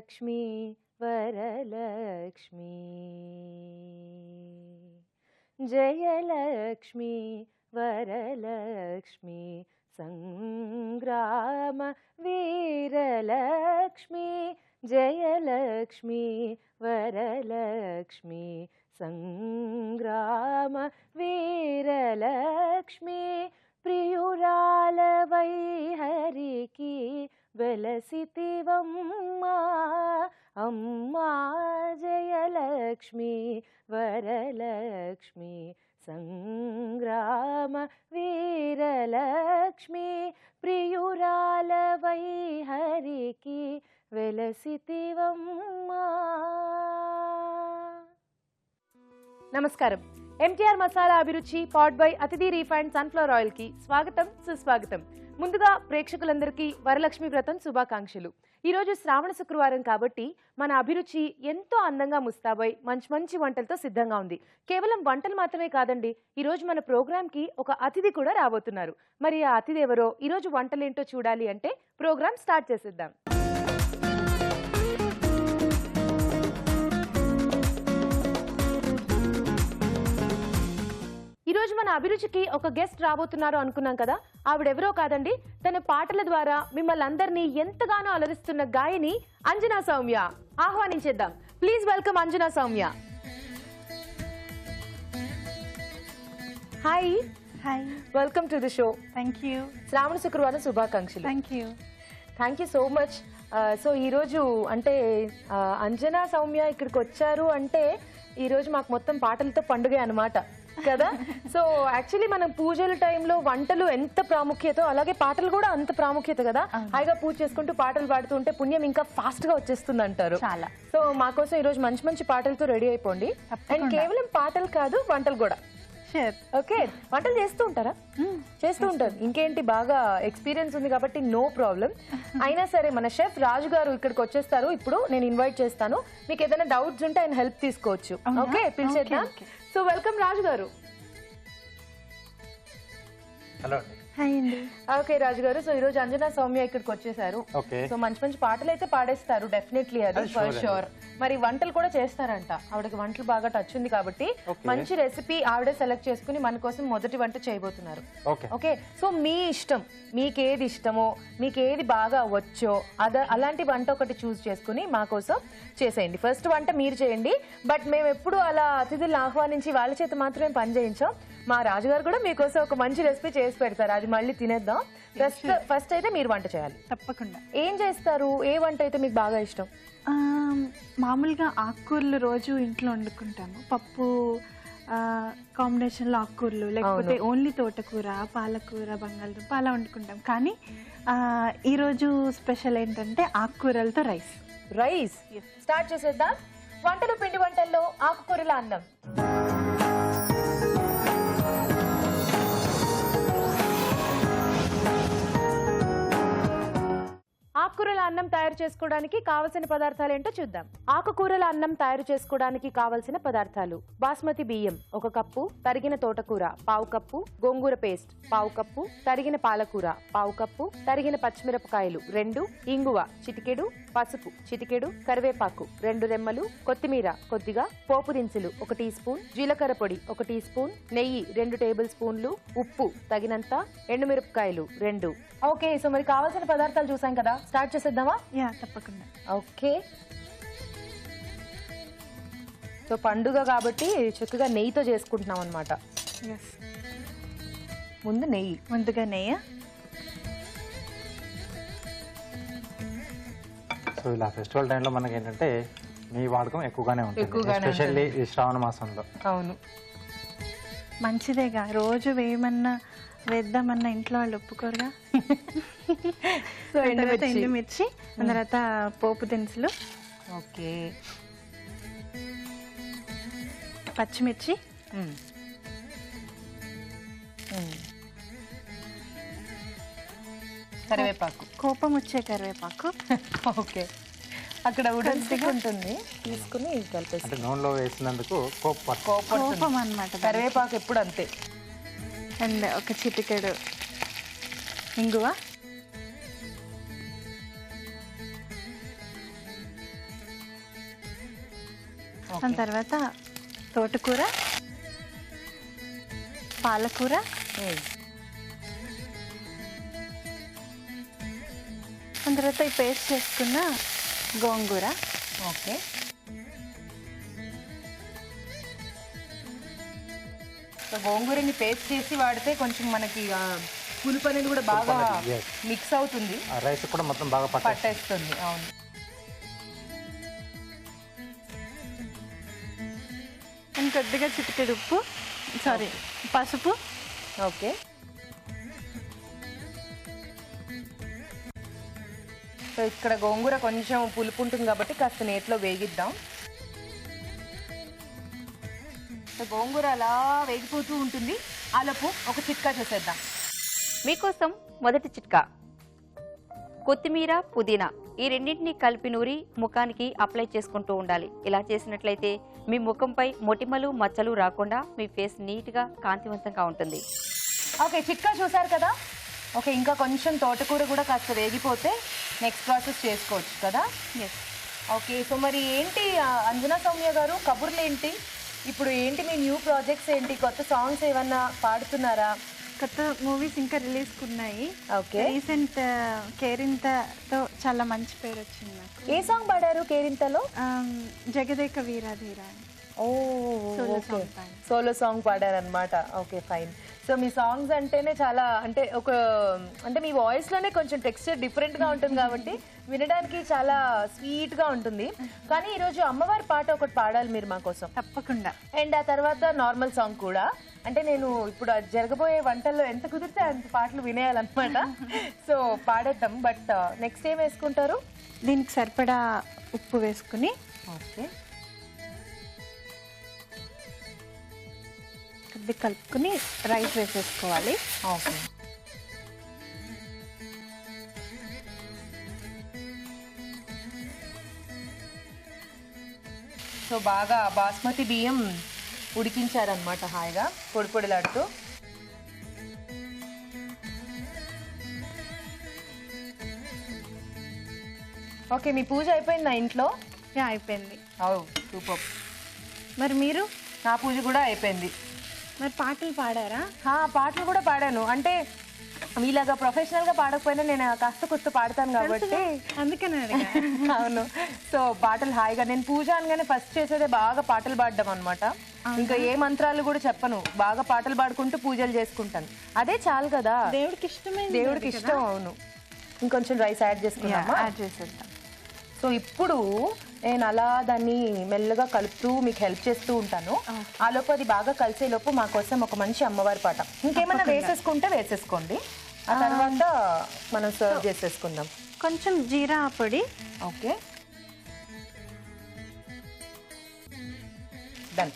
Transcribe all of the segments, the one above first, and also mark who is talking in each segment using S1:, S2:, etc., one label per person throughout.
S1: జయలక్ష్మీ వరలక్ష్మీ జయలక్ష్మీ వరలక్ష్మీ సంగ్రామ వీరలక్ష్మీ జయలక్ష్మీ వరలక్ష్మీ సంగ్రామ వీరలక్ష్మీ ప్రియురాల వైహరికి వెలసితివమ్మా అమ్మా జయలక్ష్మీ వరలక్ష్మీ సంగ్రామ వీరలక్ష్మీ ప్రియురాల వైహరికి వెలసితివమ్మా. నమస్కారం. ఎంటీఆర్ మసాలా అభిరుచి పాడ్ బై అతిథి రీఫైండ్ సన్ఫ్లవర్ ఆయిల్ కి స్వాగతం, సుస్వాగతం. ముందుగా ప్రేక్షకులందరికీ వరలక్ష్మి వ్రతం శుభాకాంక్షలు. ఈరోజు శ్రావణ శుక్రవారం కాబట్టి మన అభిరుచి ఎంతో అందంగా ముస్తాబై మంచి మంచి వంటలతో సిద్ధంగా ఉంది. కేవలం వంటలు మాత్రమే కాదండి, ఈరోజు మన ప్రోగ్రామ్కి ఒక అతిథి కూడా రాబోతున్నారు. మరి ఆ అతిథి ఎవరో, ఈరోజు వంటలేంటో చూడాలి అంటే ప్రోగ్రామ్ స్టార్ట్ చేసేద్దాం. ఈరోజు మన అభిరుచికి ఒక గెస్ట్ రాబోతున్నారు అనుకున్నాం కదా, ఆవిడెవరో కాదండి, తన పాటల ద్వారా మిమ్మల్ని అందరినీ ఎంతగానో అలరిస్తున్న గాయని అంజనా సౌమ్య. ఆహ్వానించేద్దాం. Please welcome Anjana Soumya. Hi.
S2: Hi,
S1: welcome to the show.
S2: Thank you.
S1: శ్రావణ శుక్రవారం శుభాకాంక్షలు.
S2: Thank you.
S1: Thank you so much. So ఈరోజు అంటే అంజనా సౌమ్య ఇక్కడికి వచ్చారు అంటే ఈరోజు మాకు మొత్తం పాటలతో పండుగ అన్నమాట కదా. సో యాక్చువల్లీ మనం పూజల టైంలో వంటలు ఎంత ప్రాముఖ్యత, అలాగే పాటలు కూడా అంత ప్రాముఖ్యత కదా. హాయిగా పూజ చేసుకుంటూ పాటలు పాడుతూ ఉంటే పుణ్యం ఇంకా ఫాస్ట్ గా వచ్చేస్తుంది అంటారు.
S2: చాలా.
S1: సో మాకోసం ఈరోజు మంచి మంచి పాటలతో రెడీ అయిపోండి. అండ్ కేవలం పాటలు కాదు, వంటలు కూడా. ఓకే, వంటలు చేస్తూ ఉంటారా? చేస్తూ ఉంటారు. ఇంకేంటి, బాగా ఎక్స్పీరియన్స్ ఉంది కాబట్టి నో ప్రాబ్లం. అయినా సరే మన షెఫ్ రాజు గారు ఇక్కడికి వచ్చేస్తారు. ఇప్పుడు నేను ఇన్వైట్ చేస్తాను. మీకు ఏదైనా డౌట్స్ ఉంటే ఆయన హెల్ప్ తీసుకోవచ్చు. ఓకే, పిలిచేద్దాం. సో వెల్కమ్ రాజు గారు.
S3: హలో.
S2: హాయ్ అండి.
S1: ఓకే రాజు గారు, సో ఈ రోజు అంజనా సౌమ్య ఇక్కడికి వచ్చేసారు. సో మంచి మంచి పాటలు అయితే పాడేస్తారు డెఫినెట్లీ, అది ఫర్ షూర్. మరి వంటలు కూడా చేస్తారంట. ఆవిడకి వంటలు బాగా టచ్ ఉంది కాబట్టి మంచి రెసిపీ ఆవిడే సెలెక్ట్ చేసుకుని మన కోసం మొదటి వంట చేయబోతున్నారు. ఓకే, సో మీ ఇష్టం, మీకేది ఇష్టమో, మీకేది బాగా వచ్చో అలాంటి వంట ఒకటి చూస్ చేసుకుని మా కోసం చేసేయండి. ఫస్ట్ వంట మీరు చేయండి, బట్ మేము ఎప్పుడు అలా అతిథులను ఆహ్వానించి వాళ్ళ చేత మాత్రమే పని చేయించాం. మా రాజుగారు కూడా మీకోసం ఒక మంచి రెసిపీ చేసి పెడతారు, అది మళ్ళీ తినేద్దాం. ఫస్ట్ అయితే మీరు వంట చేయాలి.
S2: తప్పకుండా.
S1: ఏం చేస్తారు? ఏ వంట అయితే మీకు బాగా ఇష్టం?
S2: మామూలుగా ఆకుకూరలు రోజు ఇంట్లో వండుకుంటాము. పప్పు కాంబినేషన్లో ఆకుకూరలు, లేకపోతే ఓన్లీ తోటకూర, పాలకూర, బంగాళదుంప అలా వండుకుంటాం. కానీ ఈరోజు స్పెషల్ ఏంటంటే ఆకుకూరలతో రైస్.
S1: రైస్ స్టార్ట్ చేసేద్దాం. వంటలు పిండి వంటల్లో ఆకుకూరల అన్నం. ఆకుకూరల అన్నం తయారు చేసుకోవడానికి కావలసిన పదార్థాలు ఏంటో చూద్దాం. ఆకుకూరల అన్నం తయారు చేసుకోవడానికి కావలసిన పదార్థాలు: బాస్మతి బియ్యం 1 కప్పు, తరిగిన తోటకూర 1/2 కప్పు, గోంగూర పేస్ట్ 1/2 కప్పు, తరిగిన పాలకూర 1/2 కప్పు, తరిగిన పచ్చిమిరపకాయలు 2, ఇంగువ చిటికెడు, పసుపు చిటికెడు, కరివేపాకు 2 రెమ్మలు, కొత్తిమీర కొద్దిగా, పోపు దినుసులు 1 టీ స్పూన్, జీలకర్ర పొడి 1 టీ స్పూన్, నెయ్యి 2 టేబుల్ స్పూన్లు, ఉప్పు తగినంత, ఎండుమిరపకాయలు 2. ఓకే, సో మరి కావాల్సిన పదార్థాలు చూసాం కదా, స్టార్ట్ చేసేద్దామా?
S2: యా, తప్పకుండా.
S1: ఓకే, సో పండుగ కాబట్టి చక్కగా నెయ్యితో చేసుకుంటున్నాం అనమాట.
S2: ముందుగా నెయ్యి.
S3: సో ఇలా ఫెస్టివల్ టైంలో మనకి ఏంటంటే నెయ్యి వాడకం ఎక్కువగానే ఉంటుంది, ఎస్పెషల్లీ ఈ శ్రావణ మాసంలో.
S1: అవును,
S2: మంచిదేగా. రోజు వేద్దామన్నా ఇంట్లో వాళ్ళు ఒప్పుకోరుగా. సో ఎండుమిర్చి, తర్వాత పోపు దినుసులు,
S1: ఓకే,
S2: పచ్చిమిర్చి,
S1: కరివేపాకు,
S2: కోపం వచ్చే కరివేపాకు.
S1: ఓకే, అక్కడ ఉడన్స్టిక్ ఉంటుంది, తీసుకుని కలిపేసి
S3: అంటే నూనెలో వేసినందుకు
S2: కోపం అన్నమాట.
S1: కరివేపాకు ఎప్పుడు అంతే.
S2: అండ్ ఒక చిటికెడు ఇంగువ, దాని తర్వాత తోటకూర, పాలకూర, దాని తర్వాత ఈ పేస్ట్ చేసుకున్న గోంగూర.
S1: ఓకే. సో గోంగూరని పేస్ట్ చేసి వాడితే కొంచెం మనకి పులుపు అనేది కూడా బాగా మిక్స్ అవుతుంది,
S3: రైస్ కూడా మొత్తం బాగా
S1: పట్టేస్తుంది. అవును.
S2: కొద్దిగా చిటికెడు ఉప్పు, సారీ పసుపు.
S1: ఓకే. సో ఇక్కడ గోంగూర కొంచెం పులుపు ఉంటుంది కాబట్టి కాస్త నేతిలో వేగిద్దాం. సో గోంగూర అలా వేగిపోతూ ఉంటుంది. ఆలోపు ఒక చిట్కా చేసేద్దాం.
S4: మీకోసం మొదటి చిట్కా, కొత్తిమీర, పుదీనా ఈ రెండింటిని కలిపి నూరి ముఖానికి అప్లై చేసుకుంటూ ఉండాలి. ఇలా చేసినట్లయితే మీ ముఖంపై మొటిమలు, మచ్చలు రాకుండా మీ ఫేస్ నీట్గా, కాంతివంతంగా ఉంటుంది.
S1: ఓకే, చిట్కా చూసారు కదా. ఓకే, ఇంకా కొంచెం తోటకూర కూడా కాస్త వేగిపోతే నెక్స్ట్ ప్రాసెస్ చేసుకోవచ్చు కదా.
S2: ఎస్.
S1: ఓకే, సో మరి ఏంటి అంజనా సౌమ్య గారు కబుర్లు ఏంటి? ఇప్పుడు ఏంటి మీ న్యూ ప్రాజెక్ట్స్ ఏంటి? కొత్త సాంగ్స్ ఏమన్నా పాడుతున్నారా?
S2: కొత్త మూవీస్ ఇంకా రిలీజ్ ఉన్నాయి.
S1: ఓకే.
S2: రీసెంట్ కేరింతతో చాలా మంచి పేరు వచ్చింది నాకు.
S1: ఏ సాంగ్ పాడారు కేరింతలో?
S2: జగదేక వీరాధీరా.
S1: ఓ, సోలో సాంగ్ పాడారనమాట. Okay, fine. సో మీ సాంగ్స్ అంటేనే చాలా అంటే మీ వాయిస్ లోనే కొంచెం టెక్స్చర్ డిఫరెంట్ గా ఉంటుంది కాబట్టి వినడానికి చాలా స్వీట్ గా ఉంటుంది. కానీ ఈరోజు అమ్మవారి పాట ఒకటి పాడాలి మీరు మా కోసం.
S2: తప్పకుండా.
S1: అండ్ ఆ తర్వాత నార్మల్ సాంగ్ కూడా. అంటే నేను ఇప్పుడు జరగబోయే వంటల్లో ఎంత కుదిరితే అంత పాటలు వినేయాలన్నమాట. సో పాడేద్దాం. బట్ నెక్స్ట్ ఏం వేసుకుంటారు?
S2: దీనికి సరిపడా ఉప్పు వేసుకుని,
S1: ఓకే,
S2: కొద్దిగా కలుపుకుని రైస్ వేసేసుకోవాలి.
S1: ఓకే. సో బాగా బాస్మతి బియ్యం ఉడికించారనమాట హాయిగా పొడి పొడిలాడుతూ. ఓకే, మీ పూజ అయిపోయిందా ఇంట్లో?
S2: అయిపోయింది.
S1: సూపర్.
S2: మరి మీరు?
S1: నా పూజ కూడా అయిపోయింది.
S2: మరి పాటలు పాడారా?
S1: పాటలు కూడా పాడాను. అంటే మీలాగా ప్రొఫెషనల్ గా పాడకపోయినా నేను కాస్త కొత్త పాడతాను కాబట్టి
S2: అందుకనే.
S1: అవును. సో పాటలు హాయిగా, నేను పూజ అనగానే ఫస్ట్ చేసేదే బాగా పాటలు పాడడం అనమాట. ఇంకా ఏ మంత్రాలు కూడా చెప్పను, బాగా పాటలు పాడుకుంటూ పూజలు చేసుకుంటాను. అదే చాలు కదా,
S2: దేవుడికి ఇష్టమైన,
S1: దేవుడికి ఇష్టం. అవును. ఇంకొంచెం రైస్ యాడ్ చేసుకున్నామా?
S2: యాడ్ చేసేద్దాం.
S1: సో ఇప్పుడు నేను అలా దాన్ని మెల్లగా కలుపుతూ మీకు హెల్ప్ చేస్తూ ఉంటాను. ఆ లోపు అది బాగా కలిసే లోపు మా కోసం ఒక మంచి అమ్మవారి పాట. ఇంకేమన్నా వేసేసుకుంటే వేసేసుకోండి, ఆ తర్వాత మనం సర్వ్ చేసేసుకుందాం.
S2: కొంచెం జీరా పొడి.
S1: Okay, done.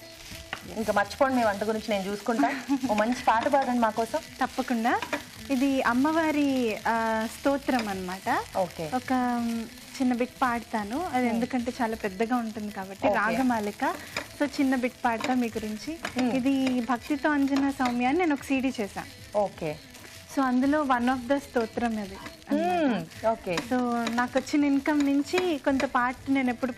S1: ఇంకా మర్చిపోండి, మీ వంట గురించి నేను చూసుకుంటా. ఓ మంచి పాట పాడండి మా కోసం.
S2: తప్పకుండా. ఇది అమ్మవారి స్తోత్రం అన్నమాట.
S1: ఓకే.
S2: ఒక చిన్న బిట్ పాడతాను. అది ఎందుకంటే చాలా పెద్దగా ఉంటుంది కాబట్టి, రాగమాలిక. సో చిన్న బిట్ పాడతా మీ గురించి. ఇది భక్తితో అంజనా సౌమ్య అని నేను ఒక సీడీ చేశాను.
S1: ఓకే.
S2: సో అందులో వన్ ఆఫ్ ద స్తోత్రం అది.
S1: ఓకే.
S2: సో నాకు వచ్చిన ఇన్కమ్ నుంచి కొంత పార్ట్ నేను ఎప్పుడు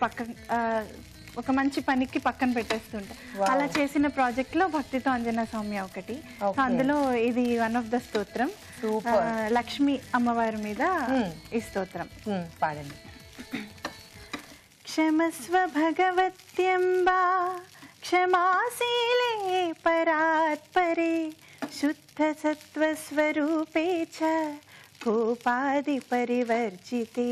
S2: ఒక మంచి పనికి పక్కన పెట్టేస్తుంటా. అలా చేసిన ప్రాజెక్ట్ లో భక్తితో అంజనా సౌమ్య ఒకటి. సో అందులో ఇది వన్ ఆఫ్ ద స్తోత్రం. లక్ష్మి అమ్మవారి మీద ఈ స్తోత్రం
S1: పాడండి.
S2: క్షమస్వ భగవత్యంబా క్షమాశీలే పరాత్పరే శుద్ధ సత్వస్వరూపే చ కోపాది పరివర్జితే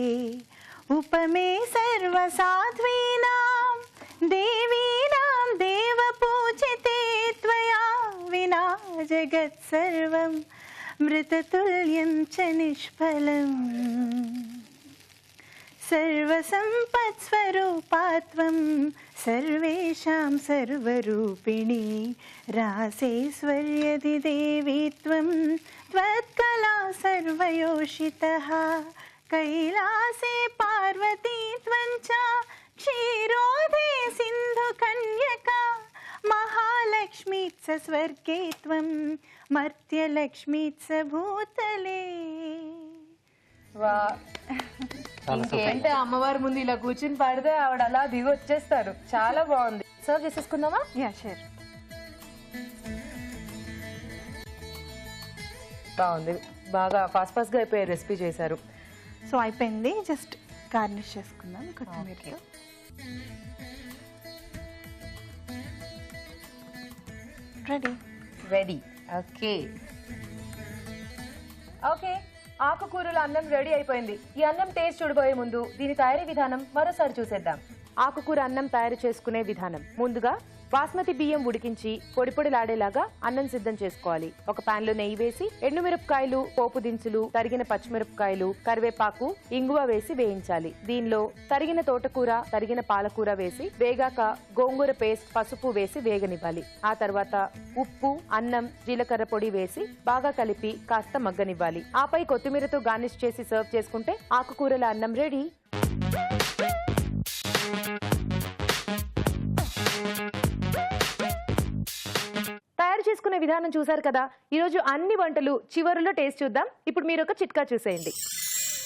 S2: ఉపమే సర్వసాధ్వీనాం దేవీనాం దేవపూజితే త్వయా వినా జగత్ సర్వం మృతతుల్యం చ నిష్ఫలం సర్వసంపత్స్వరూపాత్వం సర్వేషాం సర్వరూపిణి రాసేశ్వర్యది దేవీత్వం త్వత్కళా సర్వయోషితః కైలాసే పార్వతీత్వం చ క్షీరోదే సింధుకన్యకా మహాలక్ష్మీత్స స్వర్గే త్వం మర్త్యలక్ష్మీత్స భూతలే.
S1: ఇంకేంటే అమ్మవారి ముందు ఇలా కూర్చుని పాడితే ఆవిడ అలా దిగి వచ్చేస్తారు. చాలా బాగుంది. సర్వ్ చేసేసుకుందామా?
S2: Yeah sure.
S1: బాగుంది, బాగా ఫాస్ట్ గా అయిపోయే రెసిపీ చేశారు.
S2: సో అయిపోయింది, జస్ట్ గార్నిష్ చేసుకుందాం కొత్తిమీరతో.
S1: రెడీ. ఓకే ఓకే, ఆకుకూరల అన్నం రెడీ అయిపోయింది. ఈ అన్నం టేస్ట్ చూడబోయే ముందు దీని తయారీ విధానం మరోసారి చూసేద్దాం. ఆకుకూర అన్నం తయారు చేసుకునే విధానం. ముందుగా బాస్మతి బియ్యం ఉడికించి పొడి పొడిలాడేలాగా అన్నం సిద్ధం చేసుకోవాలి. ఒక పాన్ లో నెయ్యి వేసి ఎండుమిరపకాయలు, పోపు దినుసులు, తరిగిన పచ్చిమిరపకాయలు, కరివేపాకు, ఇంగువ వేసి వేయించాలి. దీనిలో తరిగిన తోటకూర, తరిగిన పాలకూర వేసి వేగాక గోంగూర పేస్ట్, పసుపు వేసి వేగనివ్వాలి. ఆ తర్వాత ఉప్పు, అన్నం, జీలకర్ర పొడి వేసి బాగా కలిపి కాస్త మగ్గనివ్వాలి. ఆపై కొత్తిమీరతో గార్నిష్ చేసి సర్వ్ చేసుకుంటే ఆకుకూరల అన్నం రెడీ. తయారు చేసుకునే విధానం చూసారు కదా. ఈ రోజు అన్ని వంటలు చివరిలో టేస్ట్ చూద్దాం. ఇప్పుడు మీరు ఒక చిట్కా చూసేయండి.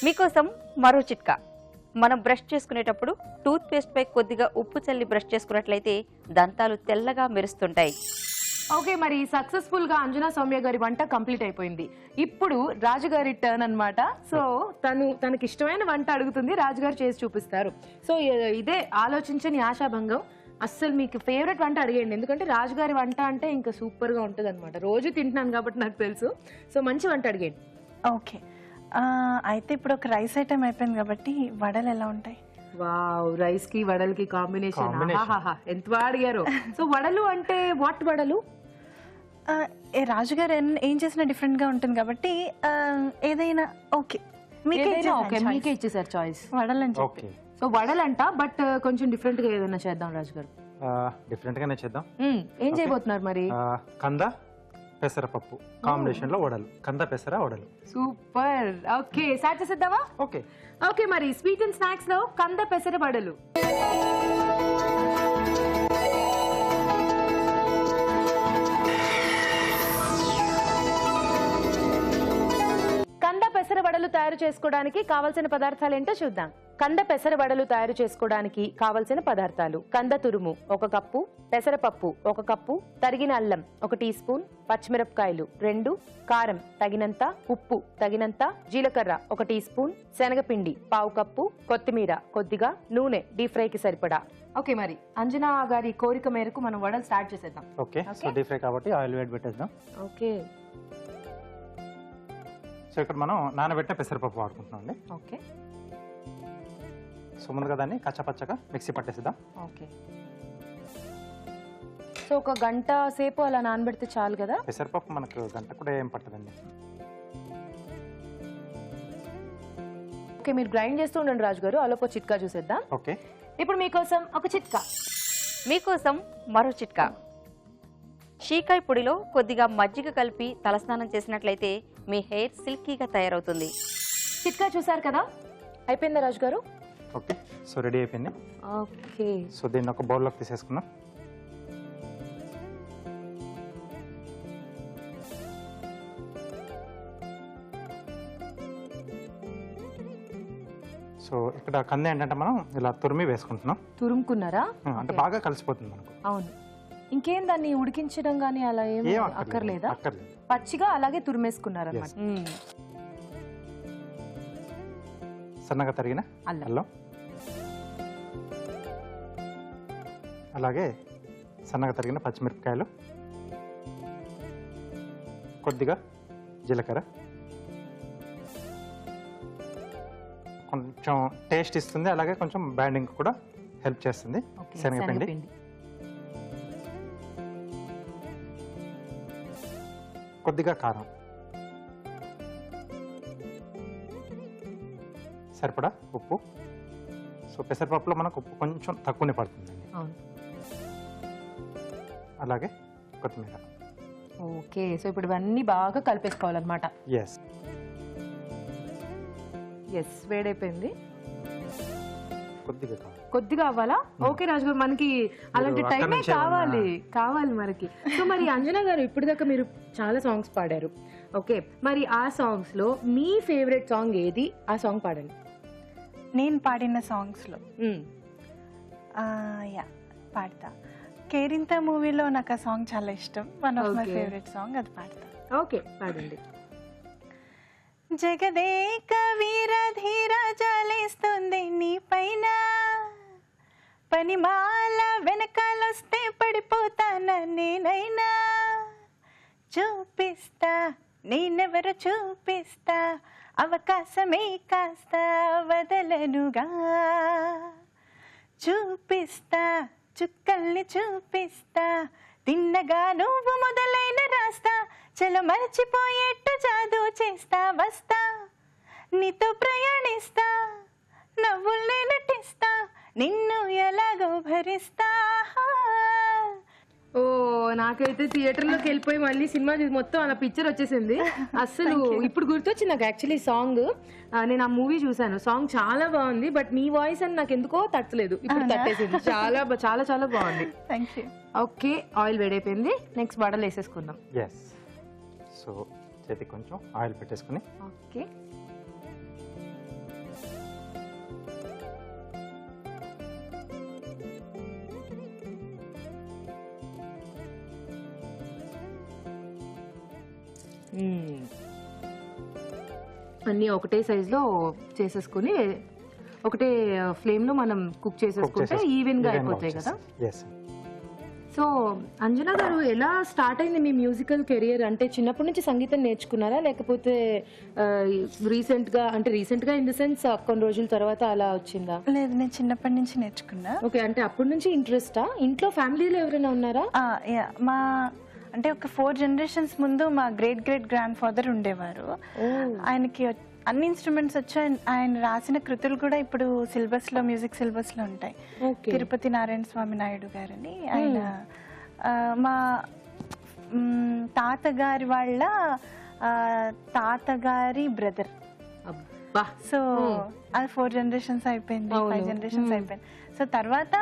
S4: మీకోసం మరో చిట్కా. మనం బ్రష్ చేసుకునేటప్పుడు టూత్ పేస్ట్ పై కొద్దిగా ఉప్పు చల్లి బ్రష్ చేసుకున్నట్లయితే దంతాలు తెల్లగా మెరుస్తుంటాయి.
S1: ఓకే, మరి సక్సెస్ఫుల్ గా అంజనా సౌమ్య గారి వంట కంప్లీట్ అయిపోయింది. ఇప్పుడు రాజుగారి టర్న్ అన్నమాట. సో తనకి ఇష్టమైన వంట అడుగుతుంది, రాజుగారు చేసి చూపిస్తారు. సో ఇదే ఆలోచించని ఆశాభంగం. అస్సలు మీకు ఫేవరెట్ వంట అడిగేయండి, ఎందుకంటే రాజుగారి వంట అంటే ఇంకా సూపర్ గా ఉంటుంది అనమాట. రోజు తింటున్నాను కాబట్టి నాకు తెలుసు. సో మంచి వంట అడిగేయండి.
S2: ఓకే, అయితే ఇప్పుడు ఒక రైస్ ఐటమ్ అయిపోయింది కాబట్టి వడలు ఎలా ఉంటాయి?
S1: వావ్, రైస్ కి వడలకి కాంబినేషన్ ఎంత బాగా అడిగారు. సో వడలు అంటే వాట్ వడలు?
S2: రాజుగారు ఏం చేసినా డిఫరెంట్ గా ఉంటుంది కాబట్టి ఏదైనా ఓకే,
S1: మీకే ఇచ్చేసారు చాయిస్.
S2: వడలు అని చెప్పి.
S1: సో వడలంట, బట్ కొంచెం డిఫరెంట్ గా ఏదైనా చేద్దాం రాజుగారు.
S3: డిఫరెంట్ గానే చేద్దాం.
S1: ఏం చేయబోతున్నారు మరి?
S3: కంద పెసరపప్పు కాంబినేషన్ లో వడలు, కంద పెసర వడలు.
S1: సూపర్. ఓకే, స్టార్ట్ చేసేద్దామా?
S3: ఓకే
S1: ఓకే, మరి స్వీట్ అండ్ స్నాక్స్ లో కంద పెసర వడలు. కంద పెసర వడలు తయారు చేసుకోవడానికి కావలసిన పదార్థాలు ఏంటో చూద్దాం. కంద పెసర వడలు తయారు చేసుకోవడానికి కావలసిన పదార్థాలు: కంద తురుము 1 కప్పు, పెసరపప్పు 1 కప్పు, తరిగిన అల్లం 1 టీ స్పూన్, పచ్చిమిరపకాయలు 2, కారం తగినంత, ఉప్పు తగినంత, జీలకర్ర 1 టీ స్పూన్, శనగపిండి 1/2 కప్పు, కొత్తిమీర కొద్దిగా, నూనె డీప్ ఫ్రై కి సరిపడా. ఓకే, మరి అంజనా గారి కోరిక మేరకు మనం వడలు స్టార్ట్ చేసేద్దాం.
S3: ఓకే, సో డీప్ ఫ్రై కాబట్టి ఆయిల్ వేడి పెట్టేద్దాం.
S1: ఓకే,
S3: సో ఇక్కడ మనం నానబెట్టిన పెసరపప్పు వాడుకుంటున్నాం అండి.
S1: ఓకే,
S3: సో ముందుగా దాన్ని కచ్చపచ్చగా మిక్సీ పట్టేసిద్దాం.
S1: ఓకే. సో 1 గంట సేపు అలా నానబెడితే చాలు కదా?
S3: పెసరపప్పు మనకు గంట కూడా ఏం పట్టదండి.
S1: ఓకే, మీరు గ్రైండ్ చేస్తూ ఉండండి రాజు గారు, అలోపు చిట్కా చూసేద్దాం.
S3: ఓకే,
S1: ఇప్పుడు మీకోసం ఒక చిట్కా.
S4: మీకోసం మరో చిట్కా. షీకాయ పొడిలో కొద్దిగా మజ్జిగ కలిపి తలస్నానం చేసినట్లయితే మీ హెయిర్ సిల్కీగా తయారవుతుంది.
S1: చిట్కా చూసారు కదా, అయిపోయిందా రాజు గారు?
S3: ఓకే, సో రెడీ అయిపోయింది.
S1: ఓకే,
S3: సో దీన్ని ఒక బౌల్లోకి తీసేసుకుందాం. సో ఇక్కడ కంద ఏంటంటే మనం ఇలా తురిమి వేసుకుంటున్నాం.
S1: తురుముకున్నారా?
S3: అంటే బాగా కలిసిపోతుంది మనకు.
S1: అవును. ఇంకేం దాన్ని ఉడికించడం గానీ అలా ఏం అక్కర్లేదా?
S3: అక్కర్లేదు,
S1: పచ్చిగా అలాగే తురిమేసుకున్నారు అన్నమాట.
S3: సన్నగా తరిగిన అల్లం, అలాగే సన్నగా తరిగిన పచ్చిమిరపకాయలు, కొద్దిగా జీలకర్ర, కొంచెం టేస్ట్ ఇస్తుంది, అలాగే కొంచెం బ్యాండింగ్ కూడా హెల్ప్ చేస్తుంది. శనగపిండి, కొద్దిగా కారం, సరిపడా ఉప్పు. సో పెసరపప్పులో మనకు ఉప్పు కొంచెం తక్కువనే పడుతుందండి. అలాగే కొత్తిమీర.
S1: ఓకే, సో ఇప్పుడు ఇవన్నీ బాగా కలిపేసుకోవాలన్నమాట.
S3: Yes
S1: yes, వేడైపోయింది.
S3: కొద్దిగా
S1: కొద్దిగా అవ్వాలా? ఓకే రాజు గారు, మనకి అలాంటి టైమే కావాలి మనకి. సో మరి అంజనా గారు, ఇప్పుడు దాకా మీరు చాలా సాంగ్స్ పాడారు. ఓకే, మరి ఆ సాంగ్స్ లో మీ ఫేవరెట్ సాంగ్ ఏది? ఆ సాంగ్ పాడండి.
S2: నేను పాడిన సాంగ్స్లో యా పాడతా. కేరింత మూవీలో నాకు ఆ సాంగ్ చాలా ఇష్టం, one of my favourite song, అది పాడతా.
S1: ఓకే పాడండి.
S2: జగదేక వీర ధీర జాలేస్తుంది నీ పైన, పనిమాల వెనకాలొస్తే పడిపోతానా నేనైనా, చూపిస్తా నేనెవరు చూపిస్తా, అవకాశమే కాస్త వదలనుగా, చూపిస్తా చుక్కల్ని చూపిస్తా, తిన్నగా నువ్వు మొదలైన రాస్తా, చల మరచిపోయేట్టు జాదు చేస్తా, వస్తా నీతో ప్రయాణిస్తా, నవ్వుల్ని నటిస్తా, నిన్ను ఎలాగో భరిస్తా.
S1: ఓ నాకైతే థియేటర్ లోకి వెళ్ళిపోయి మళ్ళీ సినిమా చూసి మొత్తం అలా పిక్చర్ వచ్చేసింది. అసలు ఇప్పుడు గుర్తొచ్చింది నాకు యాక్చువల్లీ సాంగ్. నేను ఆ మూవీ చూసాను, సాంగ్ చాలా బాగుంది, బట్ నీ వాయిస్ అని నాకు ఎందుకో తట్టలేదు, ఇప్పుడు తట్టేసింది. చాలా చాలా చాలా బాగుంది.
S2: Thank you.
S1: ఓకే ఆయిల్ వేడైపోయింది, నెక్స్ట్ వడలు వేసేసుకుందాం.
S3: ఎస్. సో చేతికి కొంచెం ఆయిల్ పెట్టేసుకుని
S1: ఓకే అన్నీ ఒకటే సైజులో చేసేసుకుని ఒకటే ఫ్లేమ్ లో మనం కుక్ చేసేసుకుంటే ఈవెన్ గా అయిపోతాయి కదా. సో అంజనా గారు, ఎలా స్టార్ట్ అయింది మీ మ్యూజికల్ కెరియర్? అంటే చిన్నప్పటి నుంచి సంగీతం నేర్చుకున్నారా, లేకపోతే రీసెంట్ గా ఇన్ ద సెన్స్ కొన్ని రోజుల తర్వాత అలా వచ్చిందా?
S2: లేదు, నేను చిన్నప్పటి నుంచి నేర్చుకున్నా.
S1: ఓకే, అంటే అప్పటి నుంచి ఇంట్రెస్టా? ఇంట్లో ఫ్యామిలీలో ఎవరైనా ఉన్నారా?
S2: మా అంటే ఒక 4 generations ముందు మా గ్రేట్ గ్రాండ్ ఫాదర్ ఉండేవారు. ఆయనకి అన్ని ఇన్స్ట్రుమెంట్స్ వచ్చి ఆయన రాసిన కృతులు కూడా ఇప్పుడు సిలబస్ లో, మ్యూజిక్ సిలబస్ లో ఉంటాయి. తిరుపతి నారాయణ స్వామి నాయుడు గారని ఆయన, మా తాతగారి వాళ్ళ తాతగారి బ్రదర్. సో అది 4 generations అయిపోయింది, 5 generations అయిపోయింది. సో తర్వాత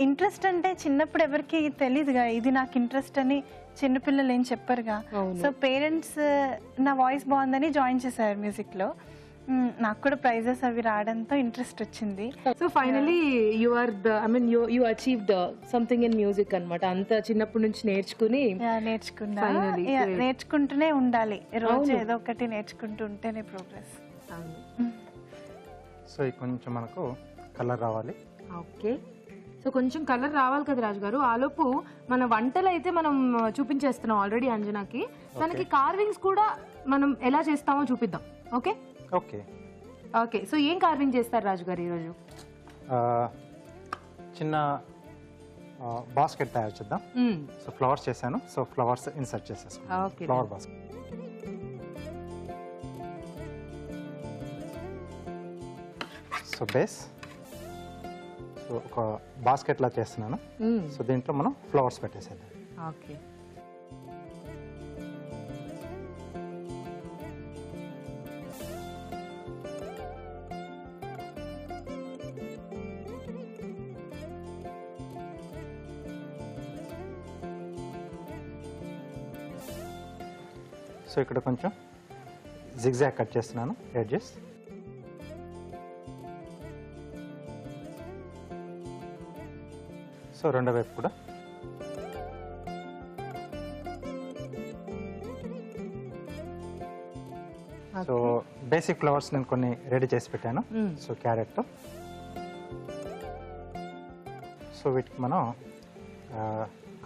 S2: ఇంట్రెస్ట్ అంటే చిన్నప్పుడు ఎవరికి తెలియదుగా ఇది నాకు ఇంట్రెస్ట్ అని, చిన్నపిల్లలు ఏం చెప్పరుగా. సో పేరెంట్స్ నా వాయిస్ బాగుందని జాయిన్ చేశారు మ్యూజిక్ లో. నాకు కూడా ప్రైజెస్ అవి రావడంతో ఇంట్రెస్ట్ వచ్చింది.
S1: So finally you are the I mean you achieved something in music అన్నమాట. అంత చిన్నప్పటి నుంచి నేర్చుకున్నా.
S2: నేర్చుకుంటూనే ఉండాలి, రోజు ఏదో ఒకటి నేర్చుకుంటూ ఉంటేనే ప్రోగ్రెస్.
S3: సో కొంచెం మనకు కలర్ రావాలి.
S1: ఓకే, సో కొంచెం కలర్ రావాలి కదా రాజు గారు. ఆలోపు మన వంటలు అయితే మనం చూపించేస్తున్నాం ఆల్రెడీ అంజనాకి. తనకి కార్వింగ్స్ కూడా మనం ఎలా చేస్తామో చూపిద్దాం. Okay
S3: okay
S1: okay. సో ఏం కార్వింగ్ చేస్తారు రాజు గారు ఈరోజు?
S3: చిన్న బాస్కెట్ తయారు చేద్దాం. సో ఫ్లవర్స్ చేశాను, సో ఫ్లవర్స్ ఇన్సర్ట్ చేసేసుకున్నాను. Flower basket. So base, so ఒక బాస్కెట్ లా చేస్తున్నాను. సో దీంట్లో మనం ఫ్లవర్స్ పెట్టేసేద్దాం.
S1: ఓకే,
S3: సో ఇక్కడ కొంచెం జిగ్జాగ్ కట్ చేస్తున్నాను ఎడ్జెస్. సో రెండో వైపు కూడా. సో బేసిక్ ఫ్లవర్స్ నేను కొన్ని రెడీ చేసి పెట్టాను. సో క్యారెట్, సో వీటికి మనం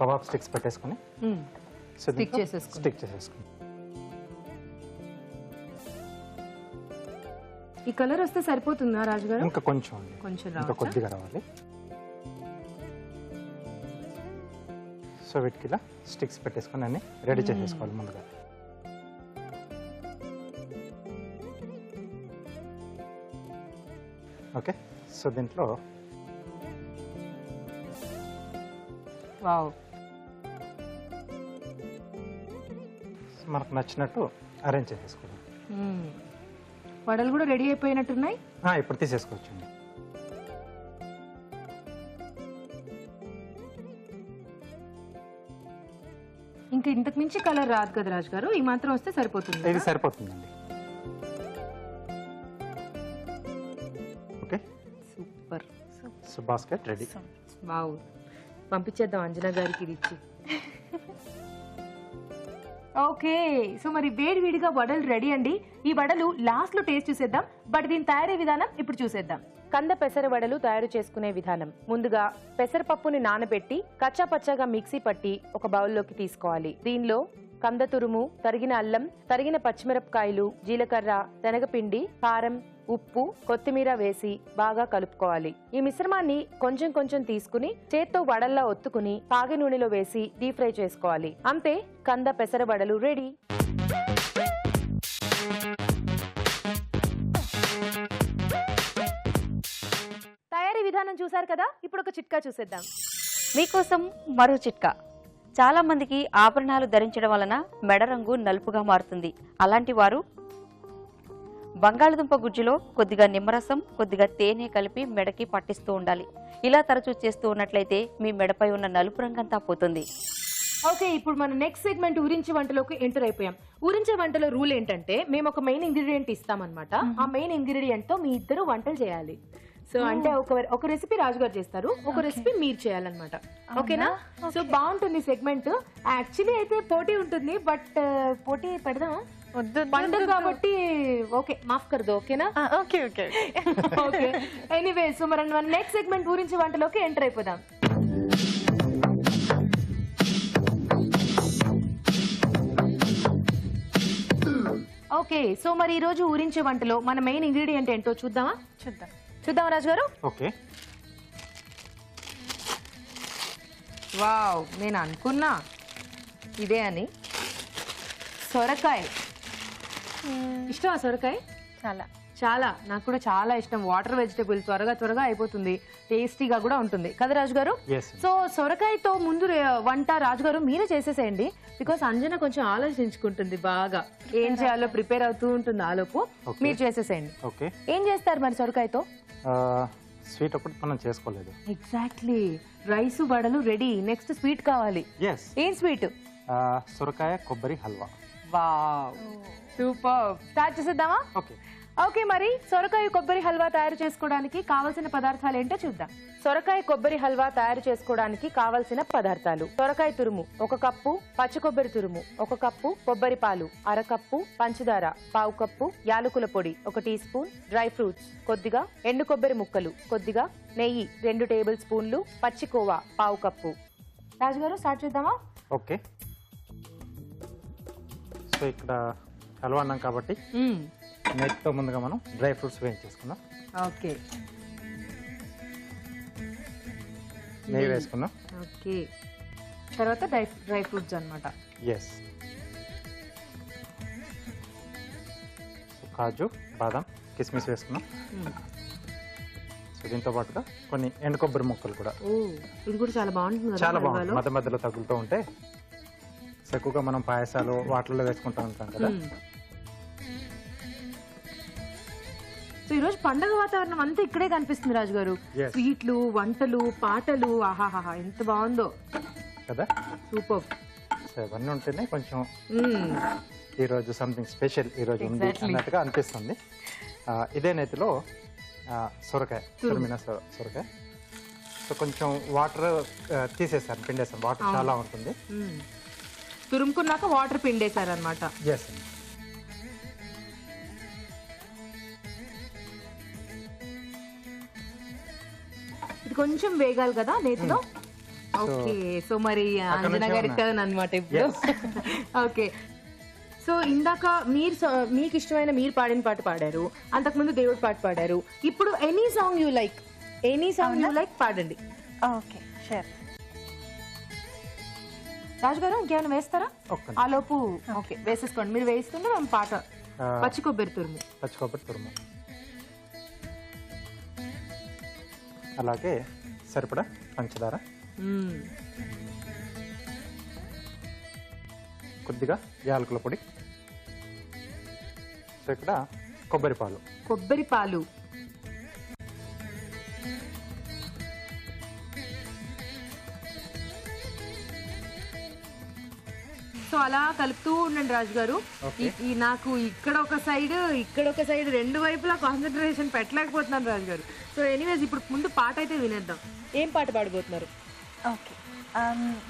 S3: కబాబ్ స్టిక్స్ పెట్టేసుకుని స్టిక్ చేసేసుకుని
S1: ఈ కలర్ వస్తే సరిపోతుందా రాజు గారు?
S3: ఇంకా కొంచెం ఇంకా కొద్దిగా రావాలి. సో వీటికి ఇలా స్టిక్స్ పెట్టేసుకొని అన్ని రెడీ చేసేసుకోవాలి ముందుగా. ఓకే, సో దీంట్లో మనకు నచ్చినట్టు అరేంజ్ చేసేసుకోవాలి.
S1: వడలు కూడా రెడీ అయిపోయినట్టున్నాయి.
S3: ఇప్పుడు తీసేసుకోవచ్చండి.
S1: ఇంకా ఇంతకు మించి కలర్ రాదు కదా రాజు గారు, ఈ మాత్రం వస్తే సరిపోతుంది.
S3: ఇది సరిపోతుందండి. So basket ready.
S1: వావ్, పంపించేద్దాం అంజనా గారికి ఇది ఇచ్చి. ఓకే, సో మరి వేడి వేడిగా వడలు రెడీ అండి. ఈ వడలు లాస్ట్ లో టేస్ట్ చూసేద్దాం, బట్ దీని తయారీ విధానం ఇప్పుడు చూసేద్దాం. కంద పెసర వడలు తయారు చేసుకునే విధానం. ముందుగా పెసరపప్పుని నానబెట్టి కచ్చా పచ్చాగా మిక్సీ పట్టి ఒక బౌల్లోకి తీసుకోవాలి. దీనిలో కంద తురుము, తరిగిన అల్లం, తరిగిన పచ్చిమిరపకాయలు, జీలకర్ర, శనగపిండి, కారం, ఉప్పు, కొత్తిమీర వేసి బాగా కలుపుకోవాలి. ఈ మిశ్రమాన్ని కొంచెం కొంచెం తీసుకుని చేత్తో వడల్లా ఒత్తుకుని కాగి నూనెలో వేసి డీప్ ఫ్రై చేసుకోవాలి. అంతే, కంద పెసర వడలు రెడీ. తయారీ విధానం చూసారు కదా, ఇప్పుడు ఒక చిట్కా చూసేద్దాం.
S4: మీకోసం మరో చిట్కా. చాలా మందికి ఆభరణాలు ధరించడం వలన మెడ రంగు నలుపుగా మారుతుంది. అలాంటి వారు బంగాళదుంప గుజ్జులో కొద్దిగా నిమ్మరసం, కొద్దిగా తేనె కలిపి మెడకి పట్టిస్తూ ఉండాలి. ఇలా తరచూ చేస్తూ ఉన్నట్లయితే మీ మెడపై ఉన్న నలుపు రంగంతా పోతుంది.
S1: ఓకే, ఇప్పుడు మన నెక్స్ట్ సెగ్మెంట్ ఊరించి వంటలోకి ఎంటర్ అయిపోయాం. ఊరించే వంటలో రూల్ ఏంటంటే మేము ఒక మెయిన్ ఇంగ్రీడియంట్ ఇస్తామన్నమాట. ఆ మెయిన్ ఇంగ్రీడియంట్ తో మీ ఇద్దరు వంటలు చేయాలి. సో అంటే ఒక రెసిపీ రాజుగారు చేస్తారు, ఒక రెసిపీ మీరు చేయాలన్నమాట. ఓకేనా? సో బాగుంటుంది సెగ్మెంట్. యాక్చువల్లీ అయితే పోటీ ఉంటుంది, బట్ పోటీ పెడదామా? పండుగ కాబట్టి ఓకే, మాఫ్ కర్దు. ఓకేనా?
S2: Okay okay
S1: okay. Anyway, so మరి మన నెక్స్ట్ సెగ్మెంట్ ఊరించి వంటలోకి ఎంటర్ అయిపోదాం. ఓకే, సో మరి ఈ రోజు ఊరించే వంటలో మన మెయిన్ ఇంగ్రీడియంట్ ఏంటో చూద్దామా? చూద్దాం రాజు గారు.
S3: ఓకే.
S1: వావ్, నేను అనుకున్నా ఇదే అని. సొరకాయ ఇష్టమా? సొరకాయ
S2: చాలా
S1: చాలా, నాకు కూడా చాలా ఇష్టం. వాటర్ వెజిటబుల్, త్వరగా అయిపోతుంది, టేస్టీగా కూడా ఉంటుంది కదా రాజు గారు? సో సొరకాయతో ముందు వంట రాజుగారు మీరే చేసేసేయండి, బికాస్ అంజన కొంచెం ఆలోచించుకుంటుంది బాగా, ఏం చేయాలో ప్రిపేర్ అవుతూ ఉంటుంది. ఆలోపు మీరు చేసేసేయండి.
S3: ఓకే.
S1: ఏం చేస్తారు మరి సొరకాయతో?
S3: స్వీట్ ఒకటి మనం చేసుకోలేదు.
S1: ఎగ్జాక్ట్లీ, రైస్ వడలు రెడీ. నెక్స్ట్ స్వీట్ కావాలి. ఏం స్వీట్?
S3: సొరకాయ కొబ్బరి హల్వా.
S1: Wow, super. స్టార్ట్ చేసేద్దామా?
S3: ఓకే.
S1: ఓకే, మరి సొరకాయ కొబ్బరి హల్వా తయారు చేసుకోవడానికి కావాల్సిన పదార్థాలు ఏంటో చూద్దాం. సొరకాయ కొబ్బరి హల్వా తయారు చేసుకోవడానికి కావలసిన పదార్థాలు: సొరకాయ తురుము 1 కప్పు, పచ్చి కొబ్బరి తురుము 1 కప్పు, కొబ్బరి పాలు 1/2 కప్పు, పంచదార 1/2 కప్పు, యాలకుల పొడి 1 టీ స్పూన్, డ్రై ఫ్రూట్స్ కొద్దిగా, ఎండు కొబ్బరి ముక్కలు కొద్దిగా, నెయ్యి 2 టేబుల్ స్పూన్లు, పచ్చి కోవా 1/2 కప్పు. రాజుగారు స్టార్ట్ చేద్దామా?
S3: ఓకే. సో ఇక్కడ హల్వా అన్నాం కాబట్టి నెయ్యితో ముందుగా మనం డ్రై ఫ్రూట్స్ వేయించేసుకుందాం.
S1: ఓకే,
S3: నెయ్యి వేసుకుందాం.
S1: ఓకే, తర్వాత డ్రై ఫ్రూట్స్ అన్నమాట.
S3: ఎస్. కాజు, బాదం, కిస్మిస్ వేసుకున్నాం. సో దీంతో పాటుగా కొన్ని ఎండు కొబ్బరి ముక్కలు కూడా.
S1: ఇది కూడా చాలా బాగుంటుంది.
S3: చాలా బాగుంది, మధ్య మధ్యలో తగులుతూ ఉంటే. ఎక్కువగా మనం పాయసాలు వాటిల్లో వేసుకుంటూ ఉంటాం కదా.
S1: సో ఈ రోజు పండగ వాతావరణం అంతా ఇక్కడే కనిపిస్తుంది రాజు గారు. స్వీట్లు, వంటలు, పాటలు, ఆహాహా ఎంత బాగుందో
S3: కదా.
S1: సూపర్.
S3: సో ఇవన్నీ ఉంటేనే కొంచెం ఈ రోజు సంథింగ్ స్పెషల్ ఈ రోజు ఉంది అన్నట్టుగా అనిపిస్తుంది. ఇదే నేతిలో సొరకాయ, తురిమిన సొరకాయ. సో కొంచెం వాటర్ తీసేసాను, పిండేసాను. వాటర్ చాలా ఉంటుంది.
S1: తురుముకున్నాక వాటర్ పిండేశారు అనమాట.
S3: ఎస్.
S1: ఇది కొంచెం వేగాలి కదా నేతిలో. ఓకే, సో మరి అంజనా గారి టర్న్ అనమాట ఇప్పుడు. ఓకే, సో ఇందాక మీకు ఇష్టమైన మీరు పాడిన పాట పాడారు, అంతకుముందు దేవుడి పాట పాడారు. ఇప్పుడు ఎనీ సాంగ్ యూ లైక్ పాడండి.
S2: Okay, sure.
S1: రాజుగారు ఇంకేమైనా వేస్తారా? ఆ లోపు ఓకే వేసేసుకోండి. మీరు వేస్తుంటే మేము పాట. పచ్చి కొబ్బరి తురుము,
S3: అలాగే సరిపడా పంచదార, కొద్దిగా యాలకుల పొడి. సో ఇక్కడ కొబ్బరి పాలు,
S1: సో అలా కలుపుతూ ఉండండి రాజు గారు. నాకు ఇక్కడ ఒక సైడ్ రెండు వైపులా కాన్సన్ట్రేషన్ పెట్టలేకపోతున్నాను రాజు గారు. సో సో ఎనీవేస్ ఇప్పుడు ముందు పాట అయితే వినేద్దాం. ఏం పాట పాడబోతున్నారు?
S2: ఓకే,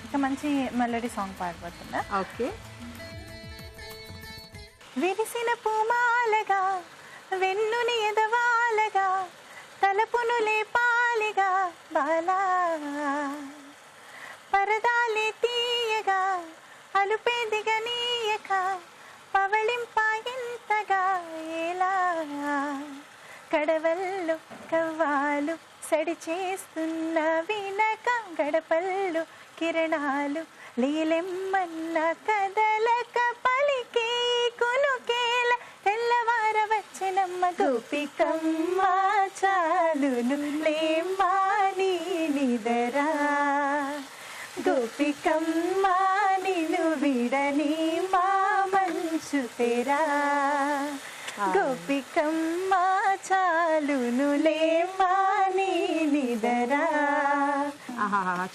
S2: ఇక మంచి మెలోడీ సాంగ్ పాడబోతుందా?
S1: ఓకే.
S2: విరిసిన పూమాలగా వెన్నుని ఎదవాలగా తలపును లేపాలిగా బాలా పరదాలే తీయగా అలుపేదిగా నీయక పవళింపాయింతగా ఎలా కడవల్లో కవ్వాలు సడి చేస్తున్న వినక గడపల్లో కిరణాలు లీలెమ్మన్న కదలక పలికే కొనుకేల తెల్లవార వచ్చినమ్మ గోపికమ్మ చాలును లేమ్మా నీ నిదరా గోపికమ్మ నిన్ను విడని మా మంచు తెరా గోపికమ్మ చాలునులే మాని నిదరా.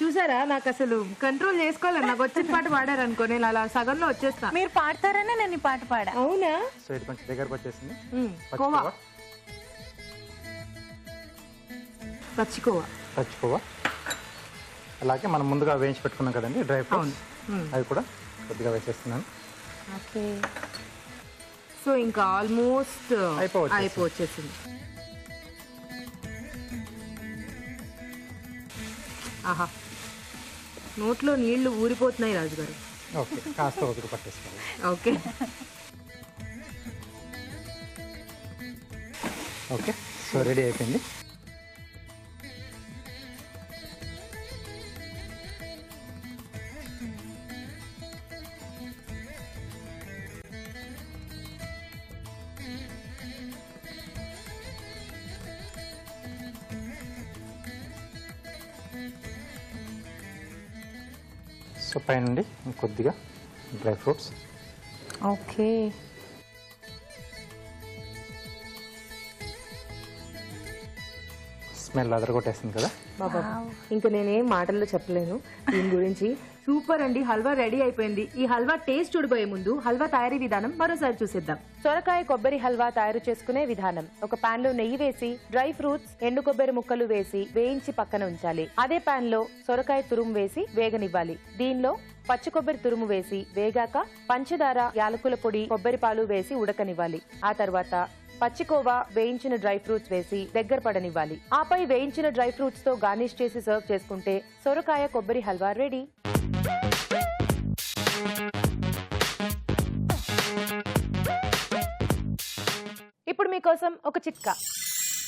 S1: చూసారా, నాకు అసలు కంట్రోల్ చేసుకోవాలి. నాకు వచ్చిన పాట పాడారు అనుకో, నేను అలా సగంలో వచ్చేస్తా.
S2: మీరు పాడతారనే నేను ఈ పాట పాడా.
S1: అవునా?
S3: సో ఇది కొంచెం దగ్గరకు వచ్చేసింది.
S1: కోవా,
S3: పచ్చికోవా. అలాగే మనం ముందుగా వేయించి పెట్టుకున్నాం కదండి డ్రై ఫ్రూట్స్, అవి కూడా కొద్దిగా వేసేస్తున్నాను.
S1: ఓకే. సో ఇంకా ఆల్మోస్ట్ అయిపోవచ్చేసింది. ఆహా, నోట్లో నీళ్లు ఊరిపోతున్నాయి రాజుగారు.
S3: ఓకే, కాస్త ఓపిక పట్టేసుకోవాలి.
S1: ఓకే
S3: ఓకే, సో రెడీ అయిపోయింది. సో పైనుండి కొద్దిగా డ్రై ఫ్రూట్స్.
S1: ఓకే.
S3: స్మెల్ అదరగొట్టేస్తుంది కదా
S1: బాబా, ఇంకా నేనేం మాటల్లో చెప్పలేను దీని గురించి. సూపర్ అండి, హల్వా రెడీ అయిపోయింది. ఈ హల్వా టేస్ట్ చూడబోయే ముందు హల్వా తయారీ విధానం మరోసారి చూసేద్దాం. సొరకాయ కొబ్బరి హల్వా తయారు చేసుకునే విధానం. ఒక పాన్ లో నెయ్యి వేసి డ్రై ఫ్రూట్స్, ఎండు కొబ్బరి ముక్కలు వేసి వేయించి పక్కన ఉంచాలి. అదే పాన్ లో సొరకాయ తురుము వేసి వేగనివ్వాలి. దీనిలో పచ్చి కొబ్బరి తురుము వేసి వేగాక పంచదార, యాలకుల పొడి, కొబ్బరి పాలు వేసి ఉడకనివ్వాలి. ఆ తర్వాత పచ్చికోవా, వేయించిన డ్రై ఫ్రూట్స్ వేసి దగ్గర పడనివ్వాలి. ఆపై వేయించిన డ్రై ఫ్రూట్స్ తో గార్నిష్ చేసి సర్వ్ చేసుకుంటే సొరకాయ కొబ్బరి హల్వా రెడీ. ఇప్పుడు మీకోసం ఒక చిట్కా.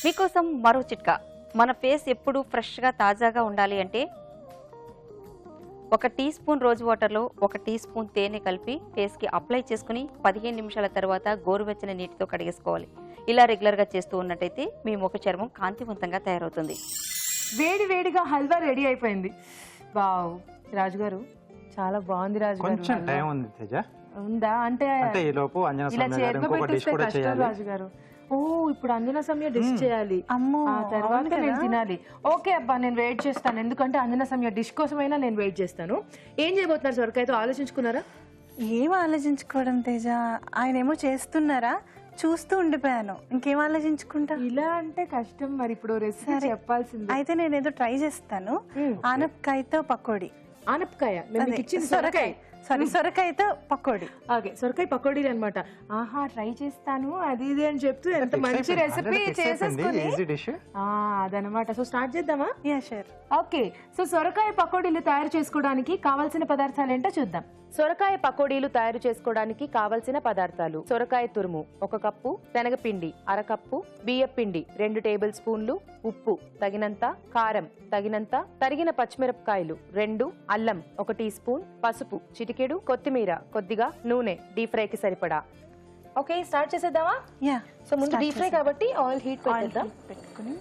S4: మీకోసం మరో చిట్కా. మన ఫేస్ ఎప్పుడు ఫ్రెష్గా తాజాగా ఉండాలి అంటే 1 టీ స్పూన్ రోజ్ వాటర్లో 1 టీ స్పూన్ తేనె కలిపి ఫేస్కి అప్లై చేసుకుని 15 నిమిషాల తర్వాత గోరువెచ్చని నీటితో కడిగేసుకోవాలి. ఇలా రెగ్యులర్గా చేస్తూ ఉన్నట్టయితే మీ ముఖ చర్మం కాంతివంతంగా తయారవుతుంది.
S1: వేడి వేడిగా హల్వా రెడీ అయిపోయింది. వావ్ రాజుగారు, చాలా బాగుంది రాజుగారు.
S3: కొంచెం టైం ఉంది తేజ.
S1: ఉందా? అంటే
S3: ఈ లోపు అంజనా
S1: ఇలా
S3: సౌమ్య గారు ఇంకొక డిష్ కూడా చేయాలి
S1: రాజుగారు. ఓ, ఇప్పుడు అంజనా సౌమ్య డిష్ చేయాలి.
S2: అమ్మో,
S1: ఆ తర్వాత నేను తినాలి. ఓకే అబ్బా, నేను వెయిట్ చేస్తాను. ఎందుకంటే అంజనా సౌమ్య డిష్ కోసమైనా నేను వెయిట్ చేస్తాను. ఏం చేయబోతున్నారు సొరకాయతో ఆలోచించుకున్నారా?
S2: ఏం ఆలోచించుకోవడం తేజ, ఆయన ఏమో చేస్తున్నారా, చూస్తూ ఉండిపోయాను. ఇంకేం ఆలోచించుకుంటా?
S1: ఇలా అంటే కష్టం. మరి ఇప్పుడు రెసిపీ చెప్పాల్సింది.
S2: అయితే నేను ఏదో ట్రై చేస్తాను. ఆనపకాయతో పకోడీ.
S1: ఆనపకాయ సొరకాయ,
S2: సారీ, సొరకాయతో పకోడీ.
S1: ఓకే, సొరకాయ పకోడీలు అనమాట. ఆహా, ట్రై చేస్తాను అది ఇది అని చెప్తూ ఎంత మంచి రెసిపీ చేసేసుకుని అదనమాట. సో స్టార్ట్ చేద్దామా?
S2: Yeah sure.
S1: ఓకే, సో సొరకాయ పకోడీలు తయారు చేసుకోవడానికి కావాల్సిన పదార్థాలు ఏంటో చూద్దాం. సొరకాయ పకోడీలు తయారు చేసుకోవడానికి కావలసిన పదార్థాలు: సొరకాయ తురుము 1 కప్పు, శనగపిండి 1/2 కప్పు, బియ్యపిండి 2 టేబుల్ స్పూన్లు, ఉప్పు తగినంత, కారం తగినంత, తరిగిన పచ్చిమిరపకాయలు 2, అల్లం 1 టీ స్పూన్, పసుపు చిటికెడు, కొత్తిమీర కొద్దిగా, నూనె డీప్ ఫ్రై కి సరిపడా. ఓకే, స్టార్ట్ చేసేద్దామా?
S2: యా.
S1: సో ముందు డీప్ ఫ్రై కాబట్టి ఆయిల్ హీట్
S2: పెట్టుకుని